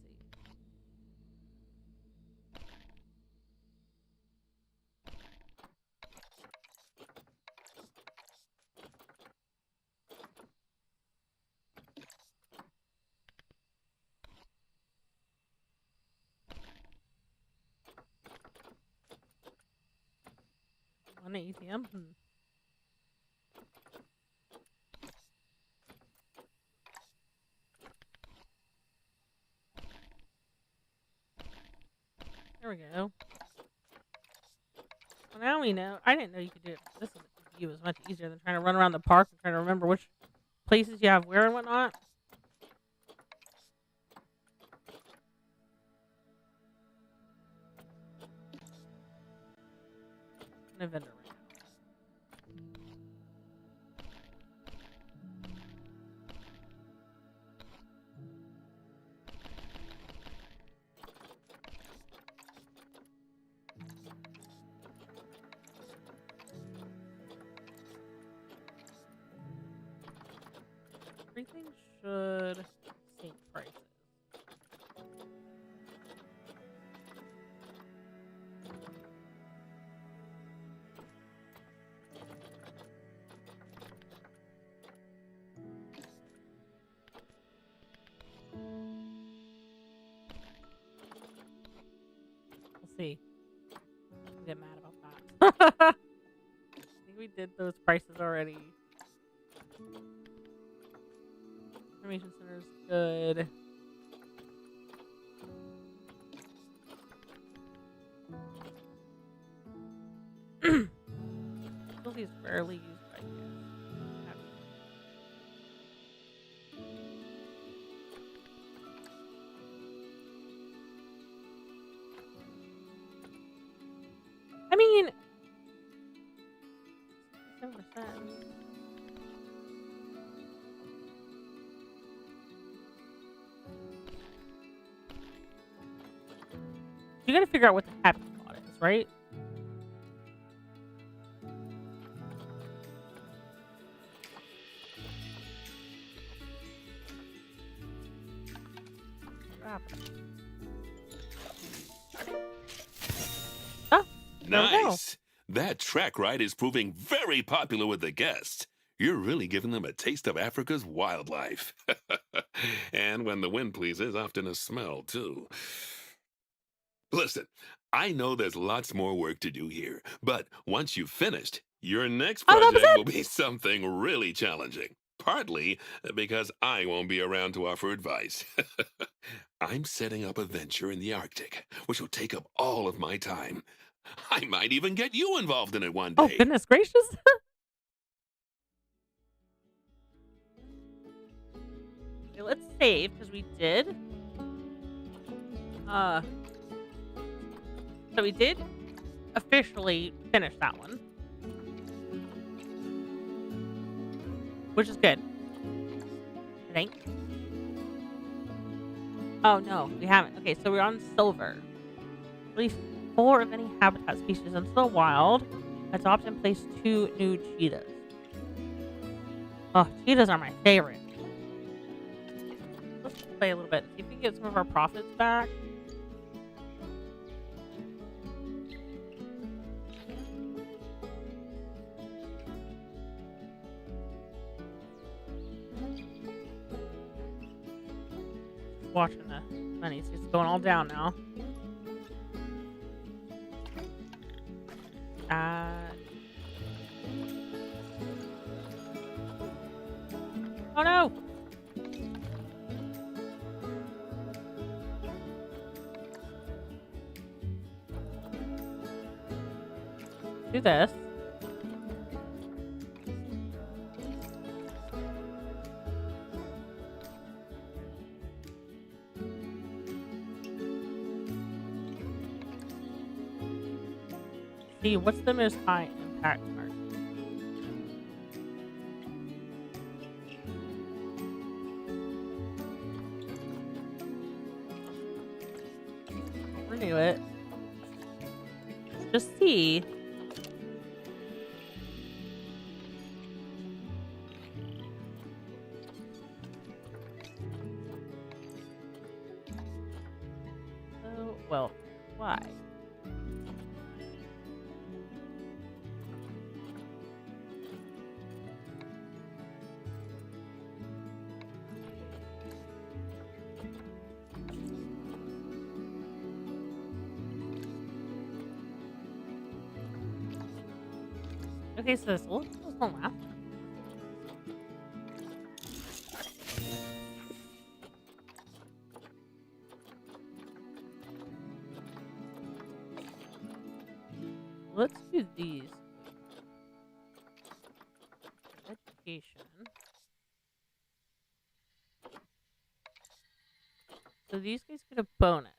On the ATM. There we go. Well, now we know. I didn't know you could do it. This view is much easier than trying to run around the park and trying to remember which places you have where and whatnot. In a vendor right now. Everything should sync prices. We'll see. I'll get mad about that. I think we did those prices already. Information center is good. Facility is rarely used by kids. I mean, 7%. You gotta figure out what the happy spot is, right? happened? Oh, there we go.
Nice! That track ride is proving very popular with the guests. You're really giving them a taste of Africa's wildlife. And when the wind pleases, often a smell, too. Listen, I know there's lots more work to do here, but once you've finished, your next
Oh, that was
project
it.
will be something really challenging. Partly because I won't be around to offer advice. I'm setting up a venture in the Arctic, which will take up all of my time. I might even get you involved in it one
Oh,
day.
goodness gracious. Okay, let's save because we did. So we did officially finish that one, which is good. I think. Oh no, we haven't. Okay, so we're on silver. Release 4 of any habitat species into the wild. Adopt and place 2 new cheetahs. Oh, cheetahs are my favorite. Let's play a little bit. See if we can get some of our profits back. Watching the money. See, it's going all down now. Oh no! Do this. See, what's the most high impact market? Renew it. Just see. Oh, well, why? Okay, so this will last. Let's do these. Education. So these guys get a bonus.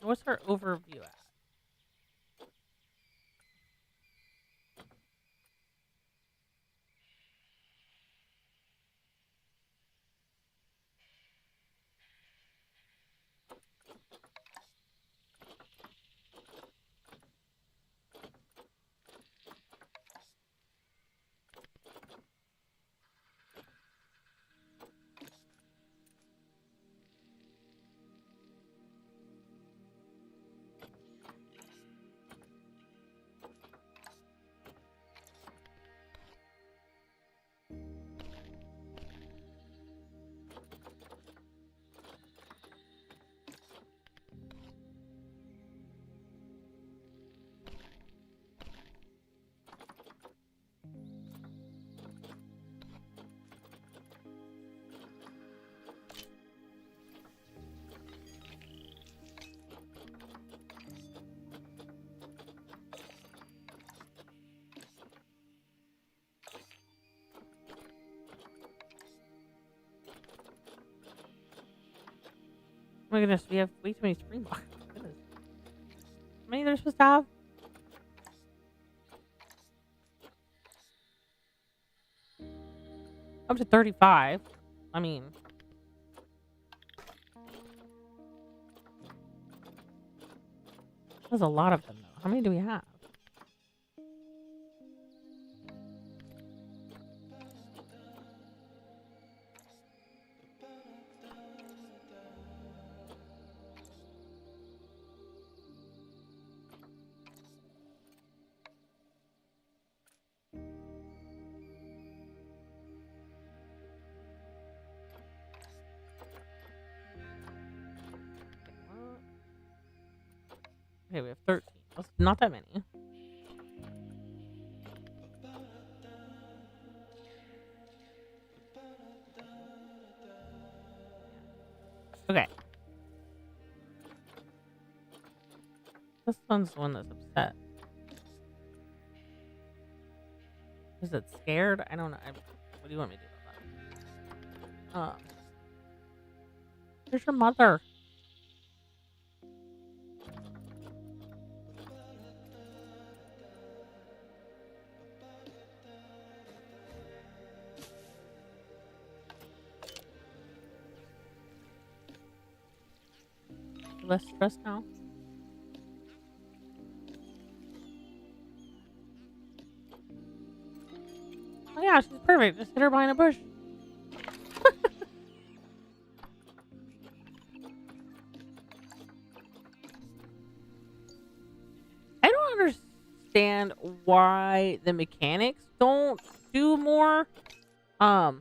What's our overview at? Oh my goodness, we have way too many Springboks. Goodness. How many are there supposed to have? Up to 35. I mean, There's a lot of them though. How many do we have? Okay, we have 13. That's not that many. Okay. This one's the one that's upset. Is it scared? I don't know. What do you want me to do about that? Where's your mother? Less stressed now. Oh yeah, she's perfect. Just hit her behind a bush. I don't understand why the mechanics don't do more. I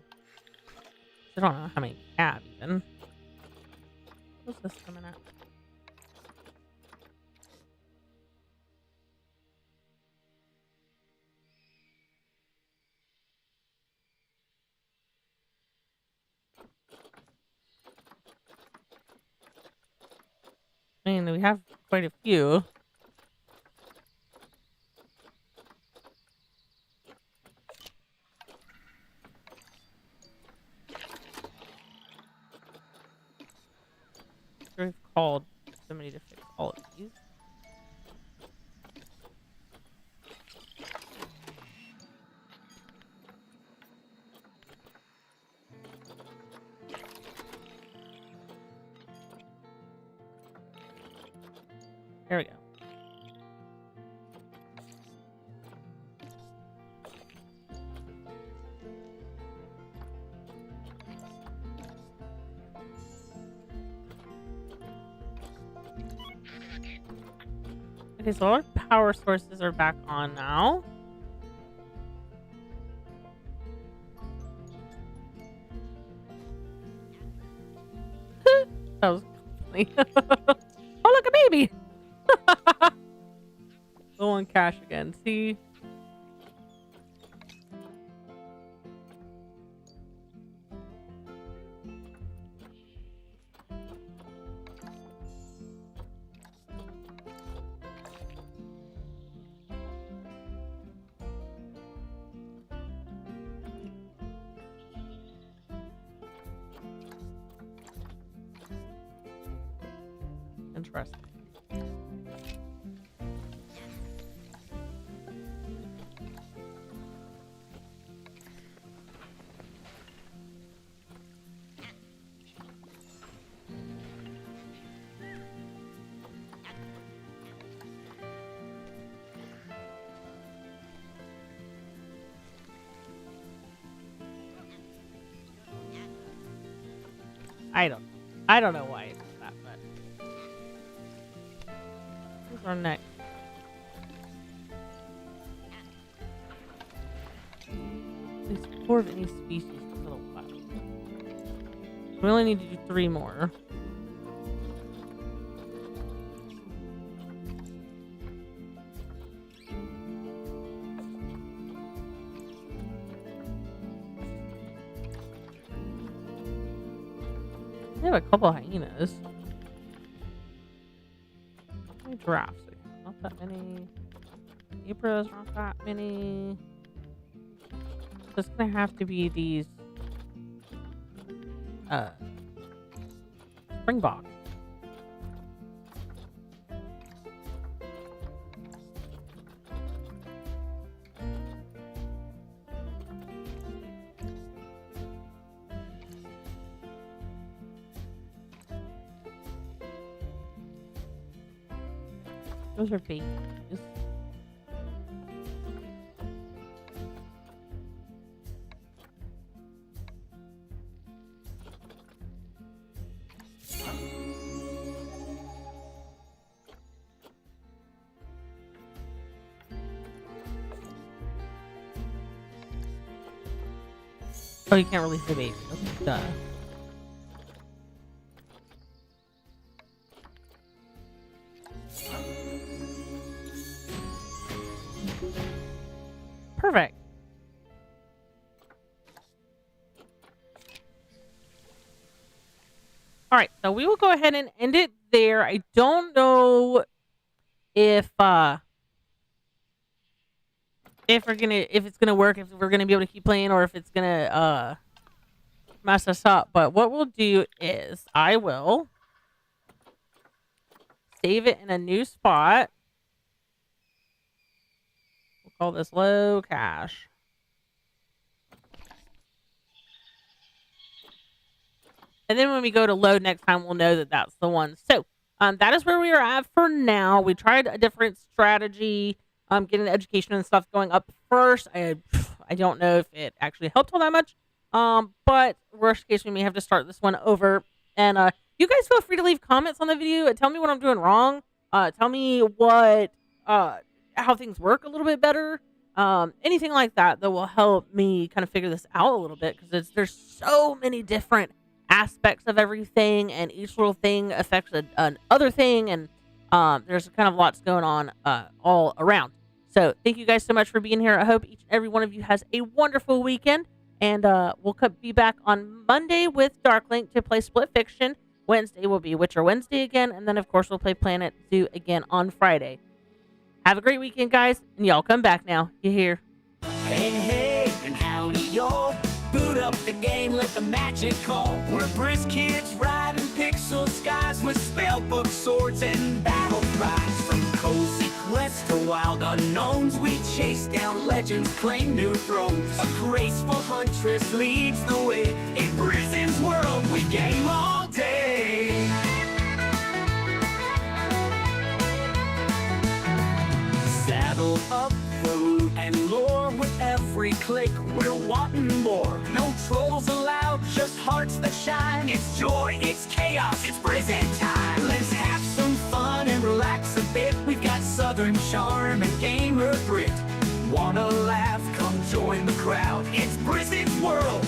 don't know how many we have even. What's this coming at? I mean, we have quite a few. We've called somebody to fix all of these. There we go. Okay, so all our power sources are back on now. That was funny. Oh, look, a baby! Low on cash again. See? Interesting. I don't know why I did that, but who's our next? At least 4 of any species for a little while. We only need to do 3 more. We have a couple hyenas. How many giraffes? Not that many. Zebras, not that many. So it's gonna have to be these springbok. Those are babies. Oh, you can't release the baby. Okay, duh. Perfect. All right, so we will go ahead and end it there. I don't know if it's gonna work, if we're gonna be able to keep playing, or if it's gonna mess us up. But what we'll do is I will save it in a new spot. We'll call this low cache. And then when we go to load next time, we'll know that that's the one. So that is where we are at for now. We tried a different strategy, getting the education and stuff going up first. I don't know if it actually helped all that much. But worst case, we may have to start this one over. And you guys feel free to leave comments on the video and tell me what I'm doing wrong. Tell me how things work a little bit better. Anything like that will help me kind of figure this out a little bit, because there's so many different aspects of everything, and each little thing affects another thing, and there's kind of lots going on all around. So thank you guys so much for being here. I hope each and every one of you has a wonderful weekend, and we'll be back on Monday with Darklink to play Split Fiction. Wednesday will be Witcher Wednesday again, and then of course we'll play Planet Zoo again on Friday. Have a great weekend, guys, and y'all come back now. You hear?
Hey, hey, and howdy, y'all. Boot up the game, let the magic call. We're brisk kids riding pixel skies with spellbook swords and battle cries. From cozy quests to wild unknowns, we chase down legends, claim new thrones. A graceful huntress leads the way. In Brizzyne's world, we game all day. Saddle up food and lore with every click, we're wanting more. No trolls allowed, just hearts that shine. It's joy, it's chaos, it's Brizzyne time. Let's have some fun and relax a bit. We've got southern charm and gamer grit. Wanna laugh? Come join the crowd. It's Brizzyne's world.